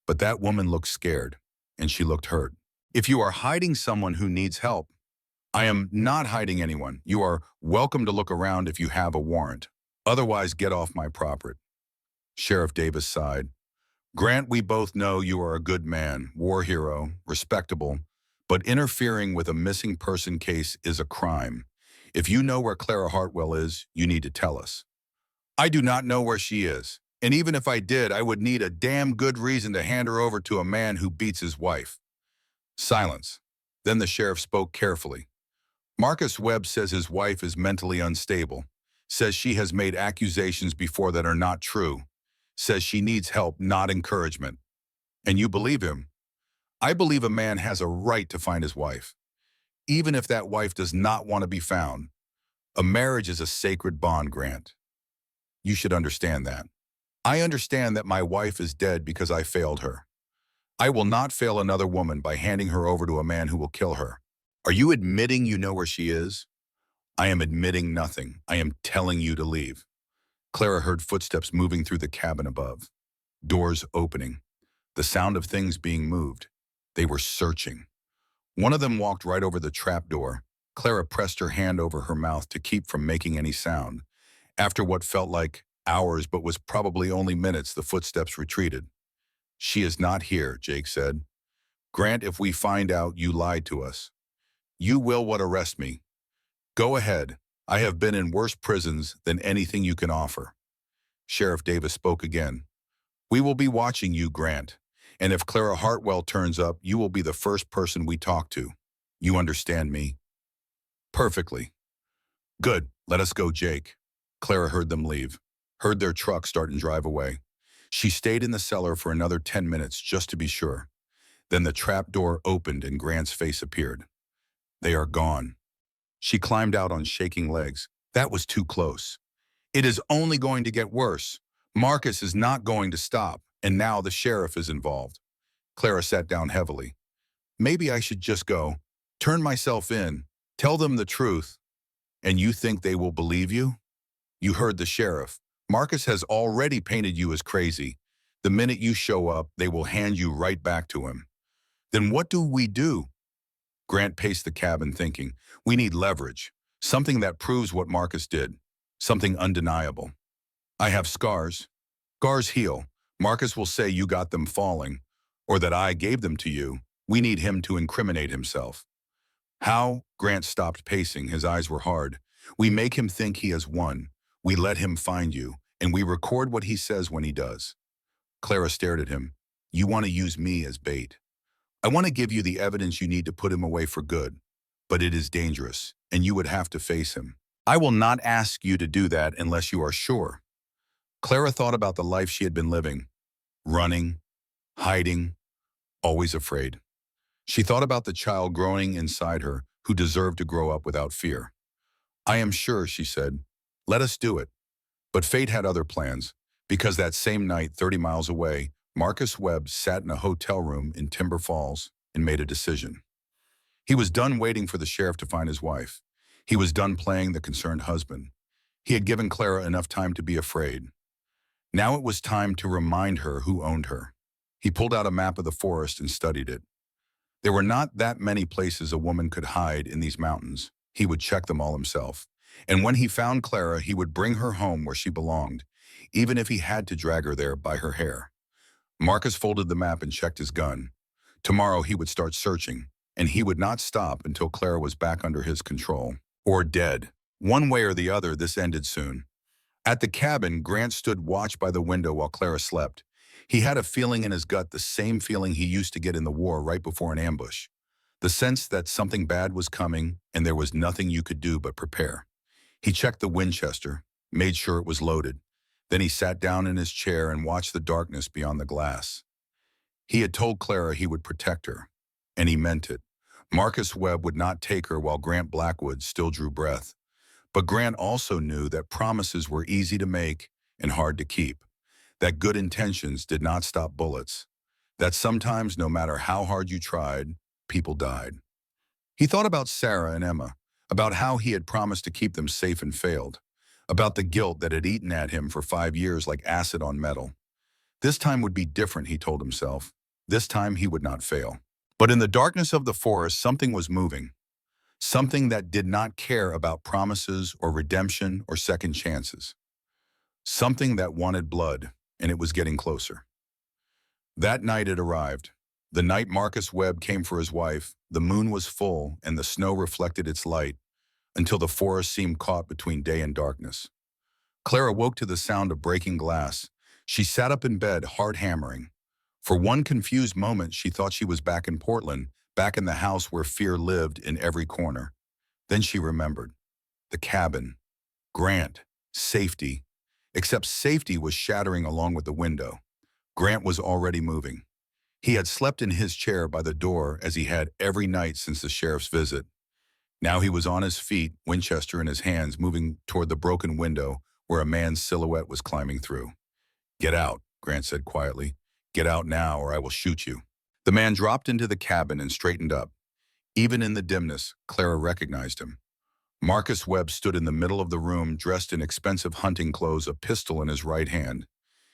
But that woman looked scared, and she looked hurt. If you are hiding someone who needs help, I am not hiding anyone. You are welcome to look around if you have a warrant. Otherwise, get off my property. Sheriff Davis sighed. Grant, we both know you are a good man, war hero, respectable, but interfering with a missing person case is a crime. If you know where Clara Hartwell is, you need to tell us. I do not know where she is, and even if I did, I would need a damn good reason to hand her over to a man who beats his wife. Silence. Then the sheriff spoke carefully. Marcus Webb says his wife is mentally unstable, says she has made accusations before that are not true, says she needs help, not encouragement. And you believe him? I believe a man has a right to find his wife, even if that wife does not want to be found. A marriage is a sacred bond, Grant. You should understand that. I understand that my wife is dead because I failed her. I will not fail another woman by handing her over to a man who will kill her. Are you admitting you know where she is? I am admitting nothing. I am telling you to leave. Clara heard footsteps moving through the cabin above. Doors opening. The sound of things being moved. They were searching. One of them walked right over the trap door. Clara pressed her hand over her mouth to keep from making any sound. After what felt like hours but was probably only minutes, the footsteps retreated. She is not here, Jake said. Grant, if we find out you lied to us, you will what arrest me. Go ahead. I have been in worse prisons than anything you can offer. Sheriff Davis spoke again. We will be watching you, Grant. And if Clara Hartwell turns up, you will be the first person we talk to. You understand me? Perfectly. Good. Let us go, Jake. Clara heard them leave, heard their truck start and drive away. She stayed in the cellar for another 10 minutes just to be sure. Then the trap door opened and Grant's face appeared. They are gone. She climbed out on shaking legs. That was too close. It is only going to get worse. Marcus is not going to stop, and now the sheriff is involved. Clara sat down heavily. Maybe I should just go, turn myself in, tell them the truth, and you think they will believe you? You heard the sheriff. Marcus has already painted you as crazy. The minute you show up, they will hand you right back to him. Then what do we do? Grant paced the cabin thinking, we need leverage, something that proves what Marcus did, something undeniable. I have scars. Scars heal. Marcus will say you got them falling, or that I gave them to you. We need him to incriminate himself. How? Grant stopped pacing. His eyes were hard. We make him think he has won. We let him find you, and we record what he says when he does. Clara stared at him. You want to use me as bait. I want to give you the evidence you need to put him away for good, but it is dangerous, and you would have to face him. I will not ask you to do that unless you are sure. Clara thought about the life she had been living, running, hiding, always afraid. She thought about the child growing inside her who deserved to grow up without fear. I am sure, she said. Let us do it. But fate had other plans, because that same night, 30 miles away, Marcus Webb sat in a hotel room in Timber Falls and made a decision. He was done waiting for the sheriff to find his wife. He was done playing the concerned husband. He had given Clara enough time to be afraid. Now it was time to remind her who owned her. He pulled out a map of the forest and studied it. There were not that many places a woman could hide in these mountains. He would check them all himself. And when he found Clara, he would bring her home where she belonged, even if he had to drag her there by her hair. Marcus folded the map and checked his gun. Tomorrow he would start searching, and he would not stop until Clara was back under his control. Or dead. One way or the other, this ended soon. At the cabin, Grant stood watch by the window while Clara slept. He had a feeling in his gut, the same feeling he used to get in the war right before an ambush. The sense that something bad was coming and there was nothing you could do but prepare. He checked the Winchester, made sure it was loaded. Then he sat down in his chair and watched the darkness beyond the glass. He had told Clara he would protect her, and he meant it. Marcus Webb would not take her while Grant Blackwood still drew breath. But Grant also knew that promises were easy to make and hard to keep, that good intentions did not stop bullets, that sometimes, no matter how hard you tried, people died. He thought about Sarah and Emma, about how he had promised to keep them safe and failed, about the guilt that had eaten at him for 5 years like acid on metal. This time would be different, he told himself. This time he would not fail. But in the darkness of the forest, something was moving. Something that did not care about promises or redemption or second chances. Something that wanted blood, and it was getting closer. That night it arrived. The night Marcus Webb came for his wife, the moon was full and the snow reflected its light until the forest seemed caught between day and darkness. Clara woke to the sound of breaking glass. She sat up in bed, heart hammering. For one confused moment, she thought she was back in Portland, back in the house where fear lived in every corner. Then she remembered. The cabin. Grant. Safety. Except safety was shattering along with the window. Grant was already moving. He had slept in his chair by the door as he had every night since the sheriff's visit. Now he was on his feet, Winchester in his hands, moving toward the broken window where a man's silhouette was climbing through. "Get out," Grant said quietly. "Get out now or I will shoot you." The man dropped into the cabin and straightened up. Even in the dimness, Clara recognized him. Marcus Webb stood in the middle of the room, dressed in expensive hunting clothes, a pistol in his right hand.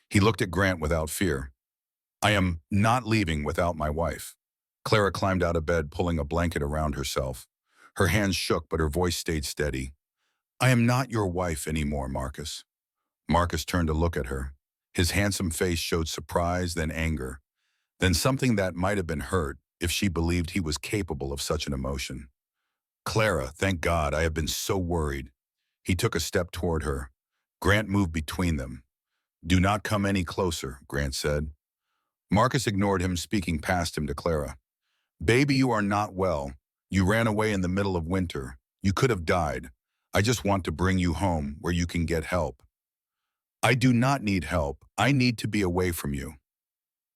He looked at Grant without fear. "I am not leaving without my wife." Clara climbed out of bed, pulling a blanket around herself. Her hands shook, but her voice stayed steady. "I am not your wife anymore, Marcus." Marcus turned to look at her. His handsome face showed surprise, then anger, then something that might have been hurt if she believed he was capable of such an emotion. "Clara, thank God, I have been so worried." He took a step toward her. Grant moved between them. "Do not come any closer," Grant said. Marcus ignored him, speaking past him to Clara. "Baby, you are not well. You ran away in the middle of winter. You could have died. I just want to bring you home where you can get help." "I do not need help. I need to be away from you."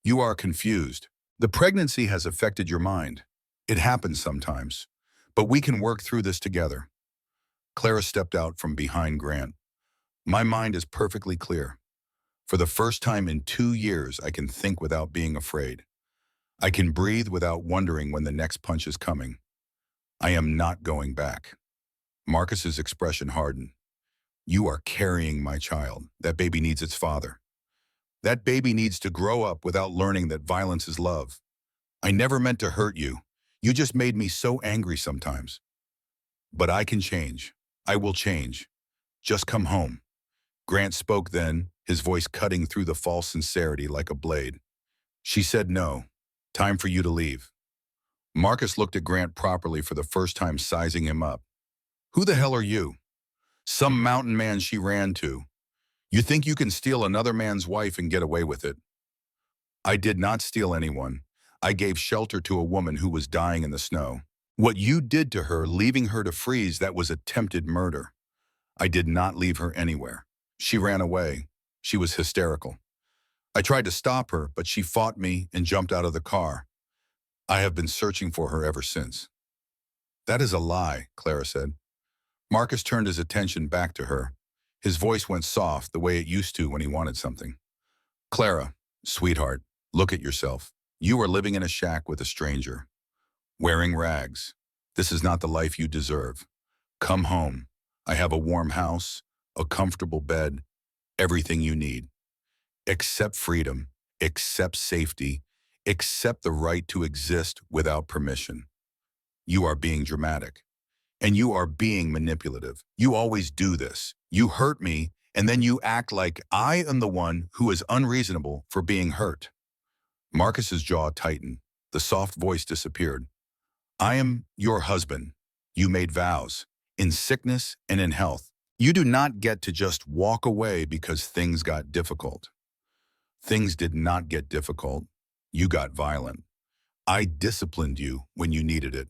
"You are confused. The pregnancy has affected your mind. It happens sometimes. But we can work through this together." Clara stepped out from behind Grant. "My mind is perfectly clear. For the first time in 2 years, I can think without being afraid. I can breathe without wondering when the next punch is coming. I am not going back." Marcus's expression hardened. "You are carrying my child. That baby needs its father. That baby needs to grow up without learning that violence is love. I never meant to hurt you. You just made me so angry sometimes. But I can change. I will change. Just come home." Grant spoke then, his voice cutting through the false sincerity like a blade. "She said no. Time for you to leave." Marcus looked at Grant properly for the first time, sizing him up. "Who the hell are you?" "Some mountain man she ran to. You think you can steal another man's wife and get away with it?" "I did not steal anyone. I gave shelter to a woman who was dying in the snow. What you did to her, leaving her to freeze, that was attempted murder. I did not leave her anywhere. She ran away. She was hysterical. I tried to stop her, but she fought me and jumped out of the car. I have been searching for her ever since." "That is a lie," Clara said. Marcus turned his attention back to her. His voice went soft, the way it used to when he wanted something. "Clara, sweetheart, look at yourself. You are living in a shack with a stranger, wearing rags. This is not the life you deserve. Come home. I have a warm house, a comfortable bed, everything you need. Accept freedom, accept safety, accept the right to exist without permission." "You are being dramatic. And you are being manipulative. You always do this. You hurt me, and then you act like I am the one who is unreasonable for being hurt." Marcus's jaw tightened. The soft voice disappeared. "I am your husband. You made vows, in sickness and in health. You do not get to just walk away because things got difficult. Things did not get difficult. You got violent. I disciplined you when you needed it.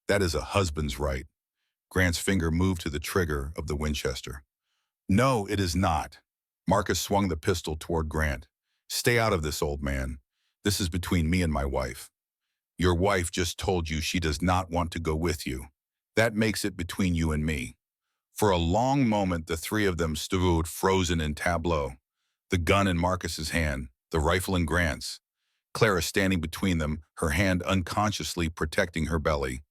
That is a husband's right." Grant's finger moved to the trigger of the Winchester. "No, it is not." Marcus swung the pistol toward Grant. "Stay out of this, old man. This is between me and my wife. Your wife just told you she does not want to go with you. That makes it between you and me." For a long moment, the three of them stood frozen in tableau, the gun in Marcus's hand, the rifle in Grant's. Clara standing between them, her hand unconsciously protecting her belly.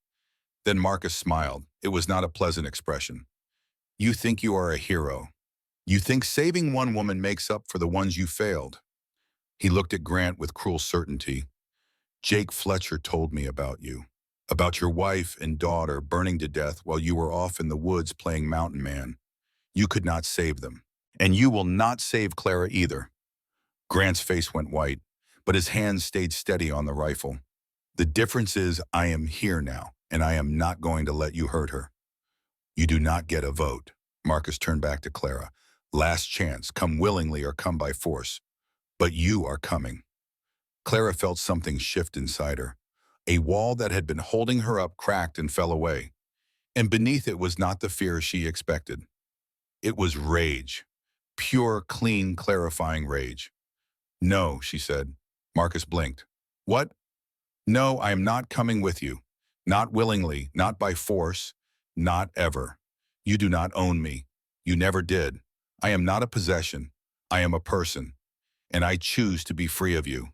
Then Marcus smiled. It was not a pleasant expression. "You think you are a hero. You think saving one woman makes up for the ones you failed." He looked at Grant with cruel certainty. "Jake Fletcher told me about you, about your wife and daughter burning to death while you were off in the woods playing mountain man. You could not save them. And you will not save Clara either." Grant's face went white, but his hands stayed steady on the rifle. "The difference is I am here now, and I am not going to let you hurt her." "You do not get a vote." Marcus turned back to Clara. "Last chance, come willingly or come by force. But you are coming." Clara felt something shift inside her. A wall that had been holding her up cracked and fell away. And beneath it was not the fear she expected. It was rage. Pure, clean, clarifying rage. "No," she said. Marcus blinked. What? No, I am not coming with you. Not willingly, not by force, not ever. You do not own me. You never did. I am not a possession. I am a person, and I choose to be free of you.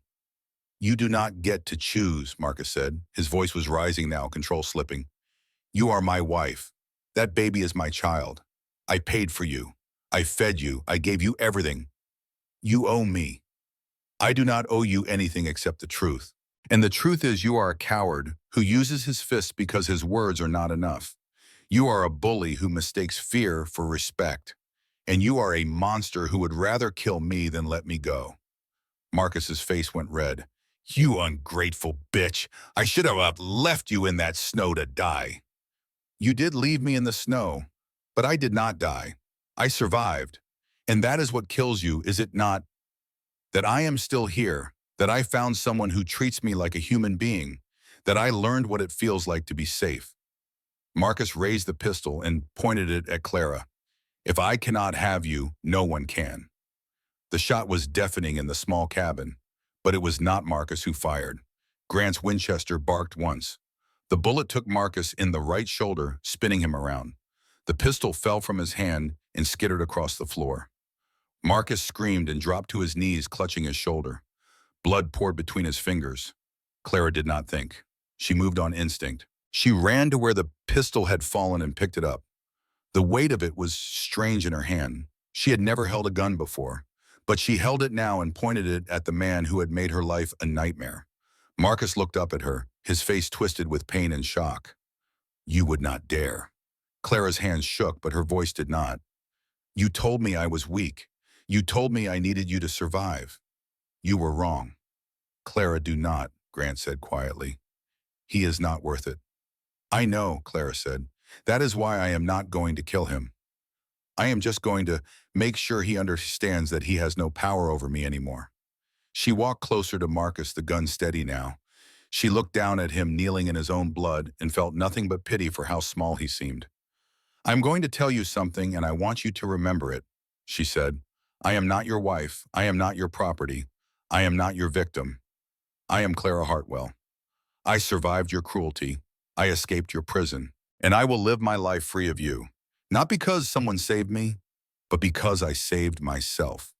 You do not get to choose, Marcus said. His voice was rising now, control slipping. You are my wife. That baby is my child. I paid for you. I fed you. I gave you everything. You owe me. I do not owe you anything except the truth. And the truth is you are a coward who uses his fists because his words are not enough. You are a bully who mistakes fear for respect. And you are a monster who would rather kill me than let me go. Marcus's face went red. You ungrateful bitch. I should have left you in that snow to die. You did leave me in the snow, but I did not die. I survived. And that is what kills you, is it not? That I am still here, that I found someone who treats me like a human being, that I learned what it feels like to be safe. Marcus raised the pistol and pointed it at Clara. If I cannot have you, no one can. The shot was deafening in the small cabin, but it was not Marcus who fired. Grant's Winchester barked once. The bullet took Marcus in the right shoulder, spinning him around. The pistol fell from his hand and skittered across the floor. Marcus screamed and dropped to his knees, clutching his shoulder. Blood poured between his fingers. Clara did not think. She moved on instinct. She ran to where the pistol had fallen and picked it up. The weight of it was strange in her hand. She had never held a gun before, but she held it now and pointed it at the man who had made her life a nightmare. Marcus looked up at her, his face twisted with pain and shock. You would not dare. Clara's hands shook, but her voice did not. You told me I was weak. You told me I needed you to survive. You were wrong. Clara, do not, Grant said quietly. He is not worth it. I know, Clara said. That is why I am not going to kill him. I am just going to make sure he understands that he has no power over me anymore. She walked closer to Marcus, the gun steady now. She looked down at him kneeling in his own blood and felt nothing but pity for how small he seemed. I'm going to tell you something and I want you to remember it, she said. I am not your wife. I am not your property. I am not your victim. I am Clara Hartwell. I survived your cruelty. I escaped your prison. And I will live my life free of you. Not because someone saved me, but because I saved myself.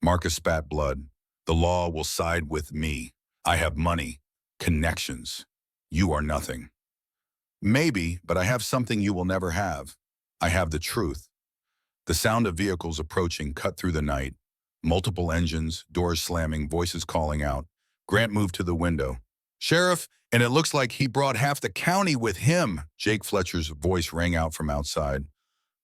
Marcus spat blood. The law will side with me. I have money, connections. You are nothing. Maybe, but I have something you will never have. I have the truth. The sound of vehicles approaching cut through the night. Multiple engines, doors slamming, voices calling out. Grant moved to the window. Sheriff, and it looks like he brought half the county with him. Jake Fletcher's voice rang out from outside.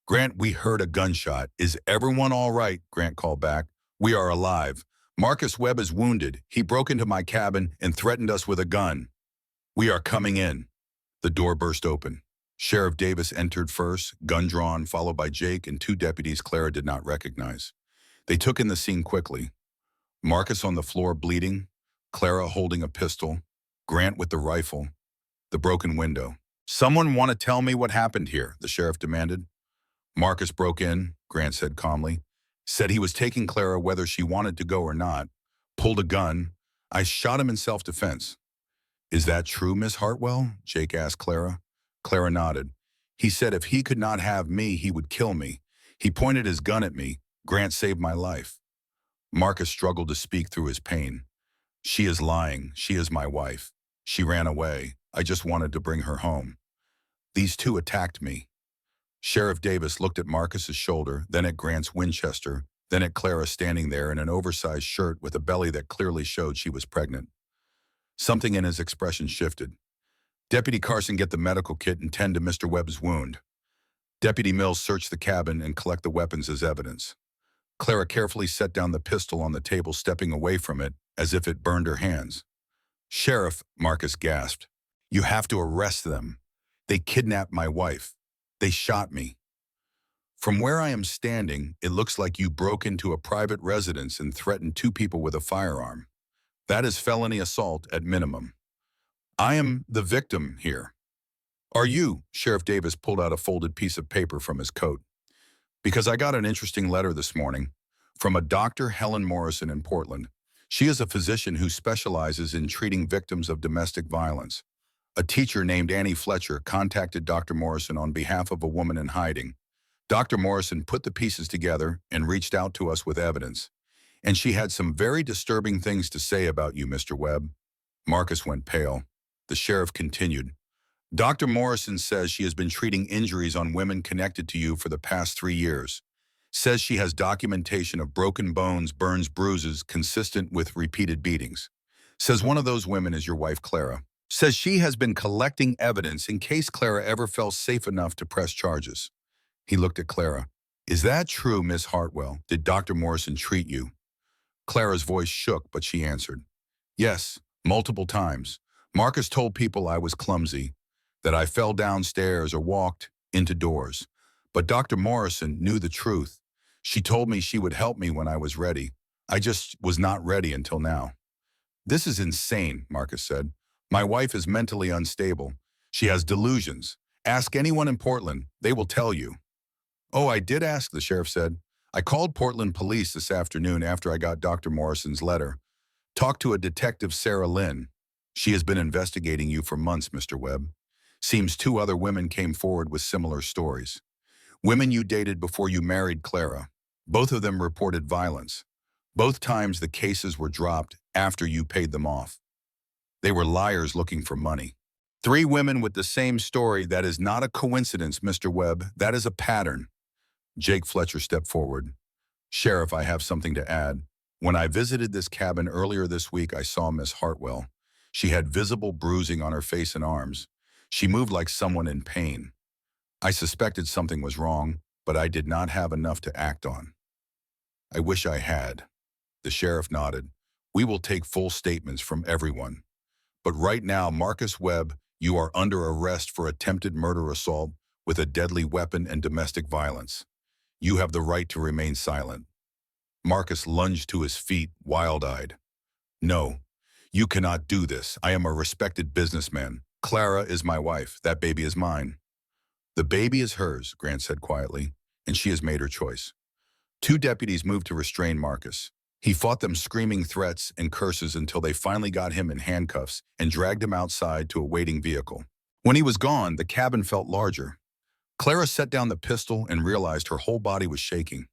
Grant, we heard a gunshot. Is everyone all right? Grant called back. We are alive. Marcus Webb is wounded. He broke into my cabin and threatened us with a gun. We are coming in. The door burst open. Sheriff Davis entered first, gun drawn, followed by Jake and two deputies Clara did not recognize. They took in the scene quickly. Marcus on the floor bleeding, Clara holding a pistol, Grant with the rifle, the broken window. Someone want to tell me what happened here? The sheriff demanded. Marcus broke in, Grant said calmly. Said he was taking Clara whether she wanted to go or not. Pulled a gun. I shot him in self-defense. Is that true, Miss Hartwell? Jake asked Clara. Clara nodded. He said if he could not have me, he would kill me. He pointed his gun at me. Grant saved my life. Marcus struggled to speak through his pain. She is lying. She is my wife. She ran away. I just wanted to bring her home. These two attacked me. Sheriff Davis looked at Marcus's shoulder, then at Grant's Winchester, then at Clara standing there in an oversized shirt with a belly that clearly showed she was pregnant. Something in his expression shifted. Deputy Carson, get the medical kit and tend to Mr. Webb's wound. Deputy Mills searched the cabin and collect the weapons as evidence. Clara carefully set down the pistol on the table, stepping away from it as if it burned her hands. Sheriff, Marcus gasped, you have to arrest them. They kidnapped my wife. They shot me. From where I am standing, it looks like you broke into a private residence and threatened two people with a firearm. That is felony assault at minimum. I am the victim here. Are you? Sheriff Davis pulled out a folded piece of paper from his coat. Because I got an interesting letter this morning from a Dr. Helen Morrison in Portland. She is a physician who specializes in treating victims of domestic violence. A teacher named Annie Fletcher contacted Dr. Morrison on behalf of a woman in hiding. Dr. Morrison put the pieces together and reached out to us with evidence. And she had some very disturbing things to say about you, Mr. Webb. Marcus went pale. The sheriff continued. Dr. Morrison says she has been treating injuries on women connected to you for the past 3 years. Says she has documentation of broken bones, burns, bruises consistent with repeated beatings. Says one of those women is your wife, Clara. Says she has been collecting evidence in case Clara ever felt safe enough to press charges. He looked at Clara. Is that true, Miss Hartwell? Did Dr. Morrison treat you? Clara's voice shook, but she answered. Yes, multiple times. Marcus told people I was clumsy, that I fell downstairs or walked into doors. But Dr. Morrison knew the truth. She told me she would help me when I was ready. I just was not ready until now. This is insane, Marcus said. My wife is mentally unstable. She has delusions. Ask anyone in Portland. They will tell you. Oh, I did ask, the sheriff said. I called Portland police this afternoon after I got Dr. Morrison's letter. Talked to a detective, Sarah Lynn. She has been investigating you for months, Mr. Webb. Seems 2 other women came forward with similar stories. Women you dated before you married Clara. Both of them reported violence. Both times the cases were dropped after you paid them off. They were liars looking for money. 3 women with the same story. That is not a coincidence, Mr. Webb. That is a pattern. Jake Fletcher stepped forward. Sheriff, I have something to add. When I visited this cabin earlier this week, I saw Miss Hartwell. She had visible bruising on her face and arms. She moved like someone in pain. I suspected something was wrong, but I did not have enough to act on. I wish I had. The sheriff nodded. We will take full statements from everyone. But right now, Marcus Webb, you are under arrest for attempted murder-assault with a deadly weapon and domestic violence. You have the right to remain silent. Marcus lunged to his feet, wild-eyed. No, you cannot do this. I am a respected businessman. Clara is my wife. That baby is mine. The baby is hers, Grant said quietly, and she has made her choice. 2 deputies moved to restrain Marcus. He fought them, screaming threats and curses until they finally got him in handcuffs and dragged him outside to a waiting vehicle. When he was gone, the cabin felt larger. Clara set down the pistol and realized her whole body was shaking.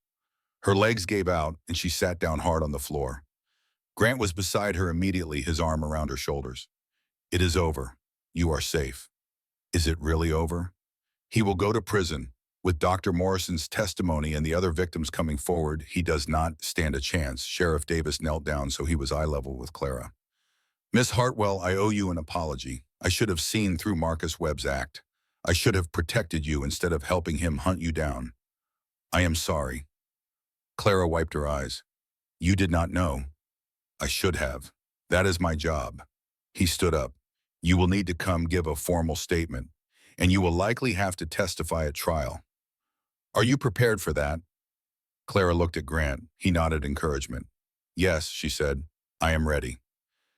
Her legs gave out, and she sat down hard on the floor. Grant was beside her immediately, his arm around her shoulders. It is over. You are safe. Is it really over? He will go to prison. With Dr. Morrison's testimony and the other victims coming forward, he does not stand a chance. Sheriff Davis knelt down so he was eye level with Clara. Miss Hartwell, I owe you an apology. I should have seen through Marcus Webb's act. I should have protected you instead of helping him hunt you down. I am sorry. Clara wiped her eyes. You did not know. I should have. That is my job. He stood up. You will need to come give a formal statement, and you will likely have to testify at trial. Are you prepared for that? Clara looked at Grant. He nodded encouragement. Yes, she said. I am ready.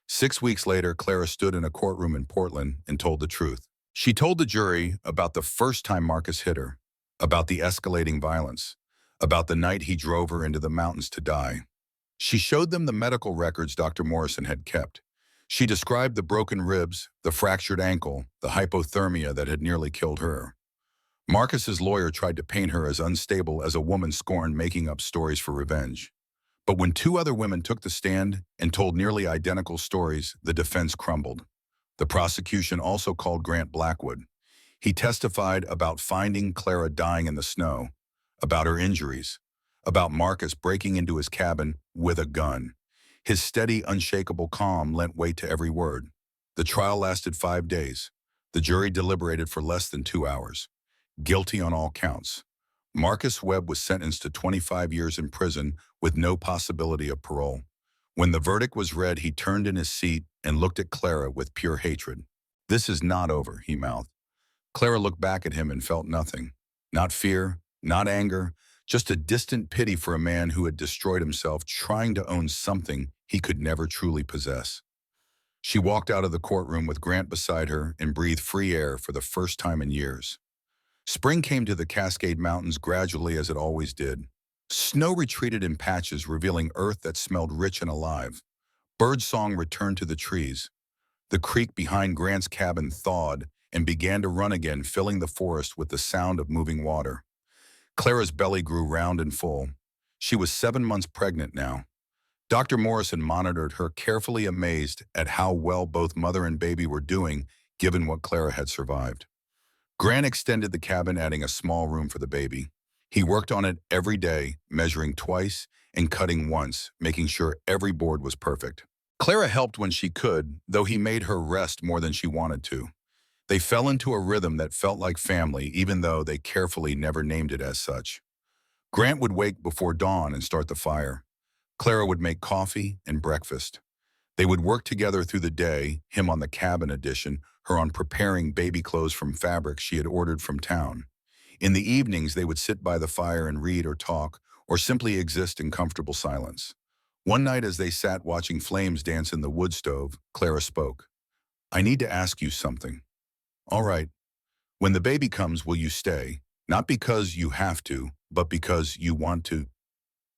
6 weeks later, Clara stood in a courtroom in Portland and told the truth. She told the jury about the first time Marcus hit her, about the escalating violence, about the night he drove her into the mountains to die. She showed them the medical records Dr. Morrison had kept. She described the broken ribs, the fractured ankle, the hypothermia that had nearly killed her. Marcus's lawyer tried to paint her as unstable as a woman scorned, making up stories for revenge. But when 2 other women took the stand and told nearly identical stories, the defense crumbled. The prosecution also called Grant Blackwood. He testified about finding Clara dying in the snow, about her injuries, about Marcus breaking into his cabin with a gun. His steady, unshakable calm lent weight to every word. The trial lasted 5 days. The jury deliberated for less than 2 hours. Guilty on all counts. Marcus Webb was sentenced to 25 years in prison with no possibility of parole. When the verdict was read, he turned in his seat and looked at Clara with pure hatred. This is not over, he mouthed. Clara looked back at him and felt nothing. Not fear, not anger, just a distant pity for a man who had destroyed himself trying to own something he could never truly possess. She walked out of the courtroom with Grant beside her and breathed free air for the first time in years. Spring came to the Cascade Mountains gradually, as it always did. Snow retreated in patches, revealing earth that smelled rich and alive. Birdsong returned to the trees. The creek behind Grant's cabin thawed and began to run again, filling the forest with the sound of moving water. Clara's belly grew round and full. She was 7 months pregnant now. Dr. Morrison monitored her, carefully amazed at how well both mother and baby were doing, given what Clara had survived. Grant extended the cabin, adding a small room for the baby. He worked on it every day, measuring twice and cutting once, making sure every board was perfect. Clara helped when she could, though he made her rest more than she wanted to. They fell into a rhythm that felt like family, even though they carefully never named it as such. Grant would wake before dawn and start the fire. Clara would make coffee and breakfast. They would work together through the day, him on the cabin addition, her on preparing baby clothes from fabric she had ordered from town. In the evenings, they would sit by the fire and read or talk, or simply exist in comfortable silence. One night, as they sat watching flames dance in the wood stove, Clara spoke. "I need to ask you something." "All right. When the baby comes, will you stay? Not because you have to, but because you want to."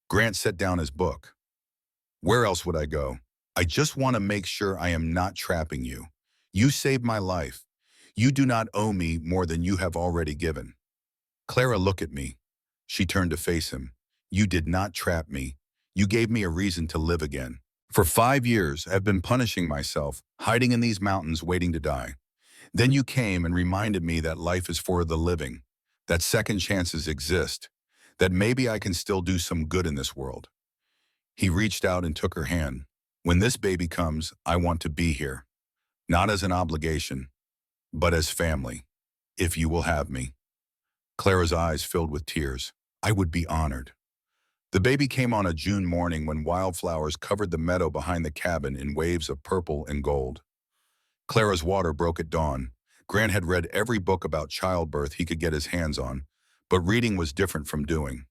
Grant set down his book. "Where else would I go? I just want to make sure I am not trapping you. You saved my life. You do not owe me more than you have already given." "Clara, look at me." She turned to face him. "You did not trap me. You gave me a reason to live again. For 5 years, I've been punishing myself, hiding in these mountains, waiting to die. Then you came and reminded me that life is for the living, that second chances exist, that maybe I can still do some good in this world." He reached out and took her hand. "When this baby comes, I want to be here, not as an obligation, but as family, if you will have me." Clara's eyes filled with tears. "I would be honored." The baby came on a June morning when wildflowers covered the meadow behind the cabin in waves of purple and gold. Clara's water broke at dawn. Grant had read every book about childbirth he could get his hands on, but reading was different from doing.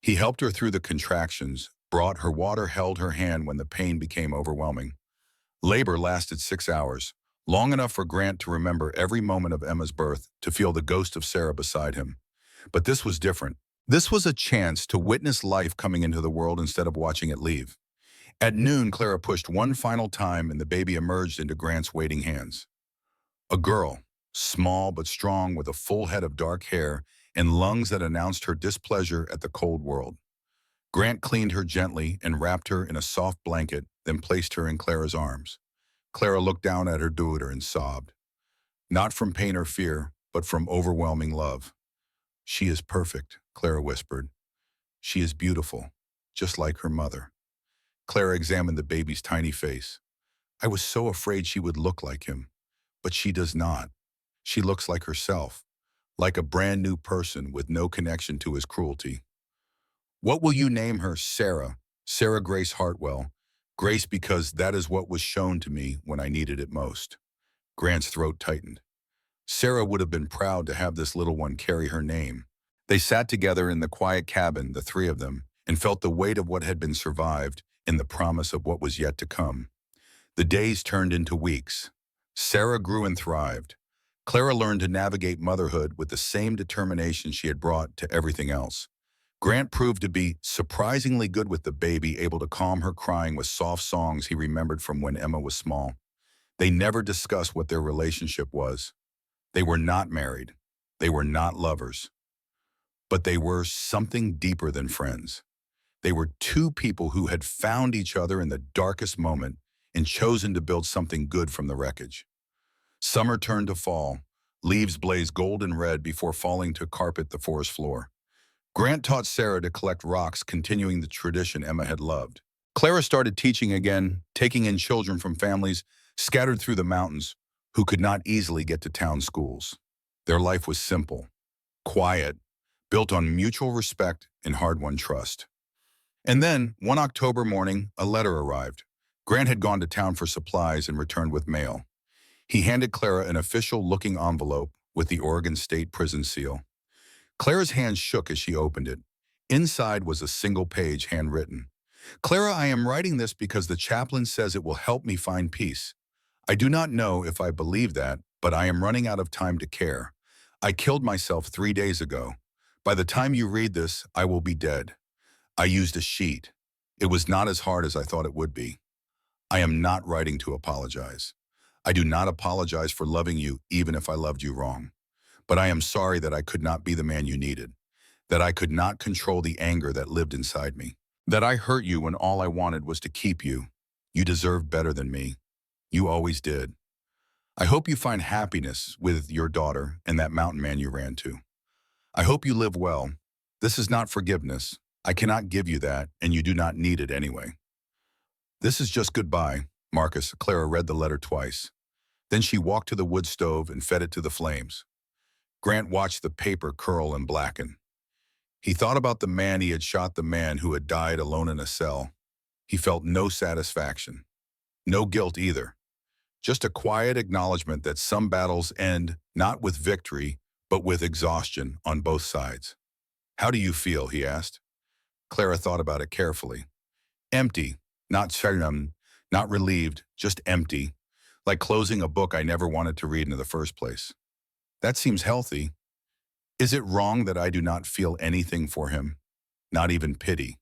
He helped her through the contractions, brought her water, held her hand when the pain became overwhelming. Labor lasted 6 hours, long enough for Grant to remember every moment of Emma's birth, to feel the ghost of Sarah beside him. But this was different. This was a chance to witness life coming into the world instead of watching it leave. At noon, Clara pushed one final time and the baby emerged into Grant's waiting hands. A girl, small but strong, with a full head of dark hair and lungs that announced her displeasure at the cold world. Grant cleaned her gently and wrapped her in a soft blanket, then placed her in Clara's arms. Clara looked down at her daughter and sobbed. Not from pain or fear, but from overwhelming love. "She is perfect," Clara whispered. "She is beautiful, just like her mother." Clara examined the baby's tiny face. "I was so afraid she would look like him, but she does not. She looks like herself, like a brand new person with no connection to his cruelty." "What will you name her?" "Sarah. Sarah Grace Hartwell. Grace because that is what was shown to me when I needed it most." Grant's throat tightened. Sarah would have been proud to have this little one carry her name. They sat together in the quiet cabin, the three of them, and felt the weight of what had been survived and the promise of what was yet to come. The days turned into weeks. Sarah grew and thrived. Clara learned to navigate motherhood with the same determination she had brought to everything else. Grant proved to be surprisingly good with the baby, able to calm her crying with soft songs he remembered from when Emma was small. They never discussed what their relationship was. They were not married. They were not lovers. But they were something deeper than friends. They were two people who had found each other in the darkest moment and chosen to build something good from the wreckage. Summer turned to fall. Leaves blazed golden red before falling to carpet the forest floor. Grant taught Sarah to collect rocks, continuing the tradition Emma had loved. Clara started teaching again, taking in children from families scattered through the mountains who could not easily get to town schools. Their life was simple, quiet, built on mutual respect and hard-won trust. And then, one October morning, a letter arrived. Grant had gone to town for supplies and returned with mail. He handed Clara an official-looking envelope with the Oregon State Prison seal. Clara's hand shook as she opened it. Inside was a single page, handwritten. "Clara, I am writing this because the chaplain says it will help me find peace. I do not know if I believe that, but I am running out of time to care. I killed myself 3 days ago. By the time you read this, I will be dead. I used a sheet. It was not as hard as I thought it would be. I am not writing to apologize. I do not apologize for loving you even if I loved you wrong. But I am sorry that I could not be the man you needed, that I could not control the anger that lived inside me, that I hurt you when all I wanted was to keep you. You deserved better than me. You always did. I hope you find happiness with your daughter and that mountain man you ran to. I hope you live well. This is not forgiveness. I cannot give you that, and you do not need it anyway. This is just goodbye, Marcus. Clara read the letter twice. Then she walked to the wood stove and fed it to the flames. Grant watched the paper curl and blacken. He thought about the man he had shot, the man who had died alone in a cell. He felt no satisfaction. No guilt either. Just a quiet acknowledgement that some battles end not with victory, but with exhaustion on both sides. How do you feel? He asked. Clara thought about it carefully. Empty, not sharam, not relieved, just empty, like closing a book I never wanted to read in the first place. That seems healthy. Is it wrong that I do not feel anything for him? Not even pity.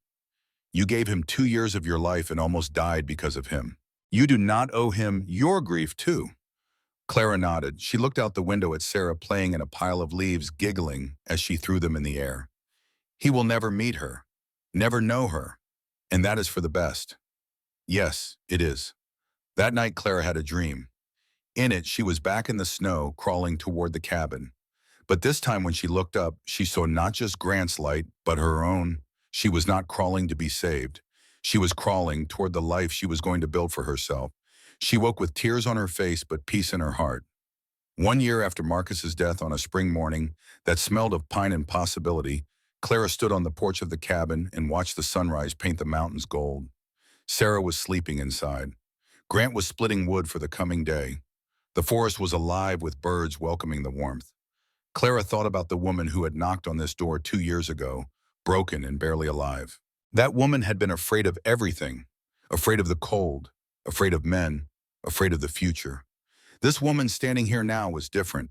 You gave him 2 years of your life and almost died because of him. You do not owe him your grief too. Clara nodded. She looked out the window at Sarah playing in a pile of leaves, giggling as she threw them in the air. He will never meet her, never know her, and that is for the best. Yes, it is. That night Clara had a dream. In it, she was back in the snow, crawling toward the cabin. But this time when she looked up, she saw not just Grant's light, but her own. She was not crawling to be saved. She was crawling toward the life she was going to build for herself. She woke with tears on her face, but peace in her heart. 1 year after Marcus's death on a spring morning that smelled of pine and possibility, Clara stood on the porch of the cabin and watched the sunrise paint the mountains gold. Sarah was sleeping inside. Grant was splitting wood for the coming day. The forest was alive with birds welcoming the warmth. Clara thought about the woman who had knocked on this door 2 years ago, broken and barely alive. That woman had been afraid of everything, afraid of the cold, afraid of men, afraid of the future. This woman standing here now was different.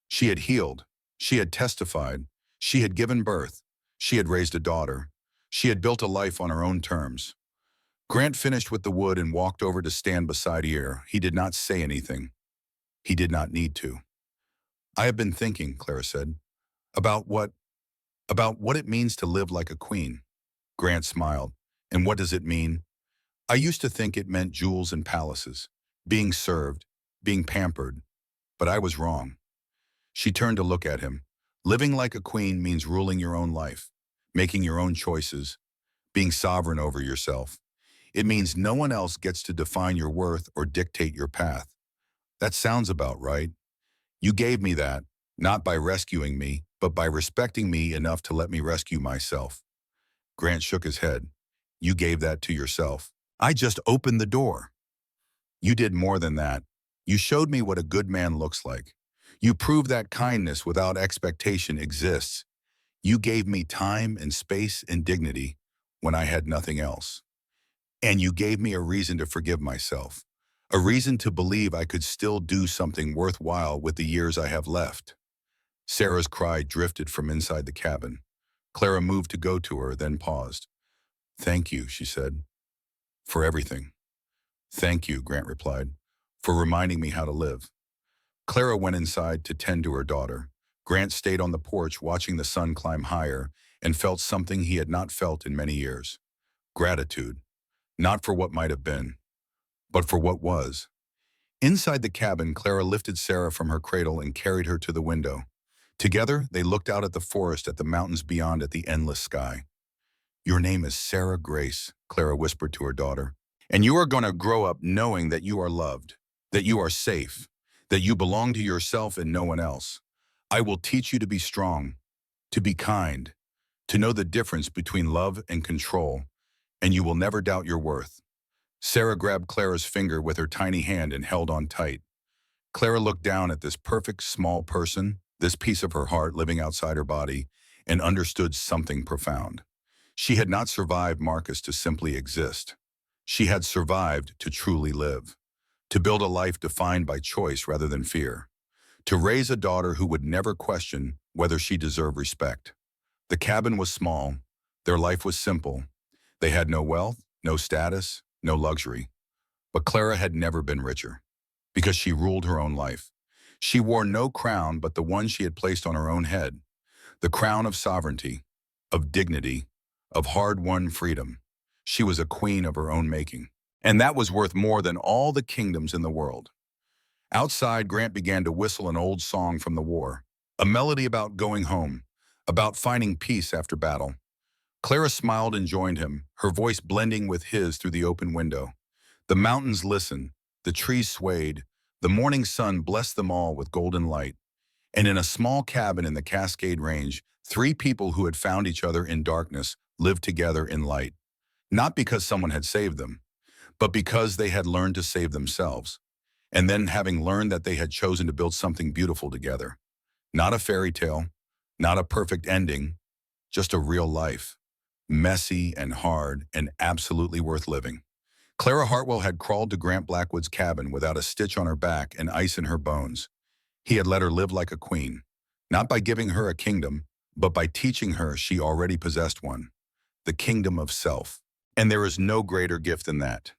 She had healed. She had testified. She had given birth. She had raised a daughter. She had built a life on her own terms. Grant finished with the wood and walked over to stand beside her. He did not say anything. He did not need to. I have been thinking, Clara said, about what it means to live like a queen. Grant smiled. And what does it mean? I used to think it meant jewels and palaces, being served, being pampered, but I was wrong. She turned to look at him. Living like a queen means ruling your own life, making your own choices, being sovereign over yourself. It means no one else gets to define your worth or dictate your path. That sounds about right. You gave me that, not by rescuing me, but by respecting me enough to let me rescue myself. Grant shook his head. You gave that to yourself. I just opened the door. You did more than that. You showed me what a good man looks like. You proved that kindness without expectation exists. You gave me time and space and dignity when I had nothing else. And you gave me a reason to forgive myself, a reason to believe I could still do something worthwhile with the years I have left. Sarah's cry drifted from inside the cabin. Clara moved to go to her, then paused. Thank you, she said, for everything. Thank you, Grant replied, for reminding me how to live. Clara went inside to tend to her daughter. Grant stayed on the porch watching the sun climb higher and felt something he had not felt in many years. Gratitude, not for what might have been, but for what was. Inside the cabin, Clara lifted Sarah from her cradle and carried her to the window. Together, they looked out at the forest, at the mountains beyond, at the endless sky. Your name is Sarah Grace, Clara whispered to her daughter. And you are going to grow up knowing that you are loved, that you are safe, that you belong to yourself and no one else. I will teach you to be strong, to be kind, to know the difference between love and control, and you will never doubt your worth. Sarah grabbed Clara's finger with her tiny hand and held on tight. Clara looked down at this perfect small person, this piece of her heart living outside her body, and understood something profound. She had not survived Marcus to simply exist. She had survived to truly live, to build a life defined by choice rather than fear, to raise a daughter who would never question whether she deserved respect. The cabin was small. Their life was simple. They had no wealth, no status, no luxury. But Clara had never been richer, because she ruled her own life. She wore no crown but the one she had placed on her own head, the crown of sovereignty, of dignity, of hard-won freedom. She was a queen of her own making. And that was worth more than all the kingdoms in the world. Outside, Grant began to whistle an old song from the war, a melody about going home, about finding peace after battle. Clara smiled and joined him, her voice blending with his through the open window. The mountains listened, the trees swayed, the morning sun blessed them all with golden light. And in a small cabin in the Cascade Range, three people who had found each other in darkness lived together in light. Not because someone had saved them, but because they had learned to save themselves. And then having learned that they had chosen to build something beautiful together. Not a fairy tale, not a perfect ending, just a real life. Messy and hard and absolutely worth living. Clara Hartwell had crawled to Grant Blackwood's cabin without a stitch on her back and ice in her bones. He had let her live like a queen, not by giving her a kingdom, but by teaching her she already possessed one, the kingdom of self. And there is no greater gift than that.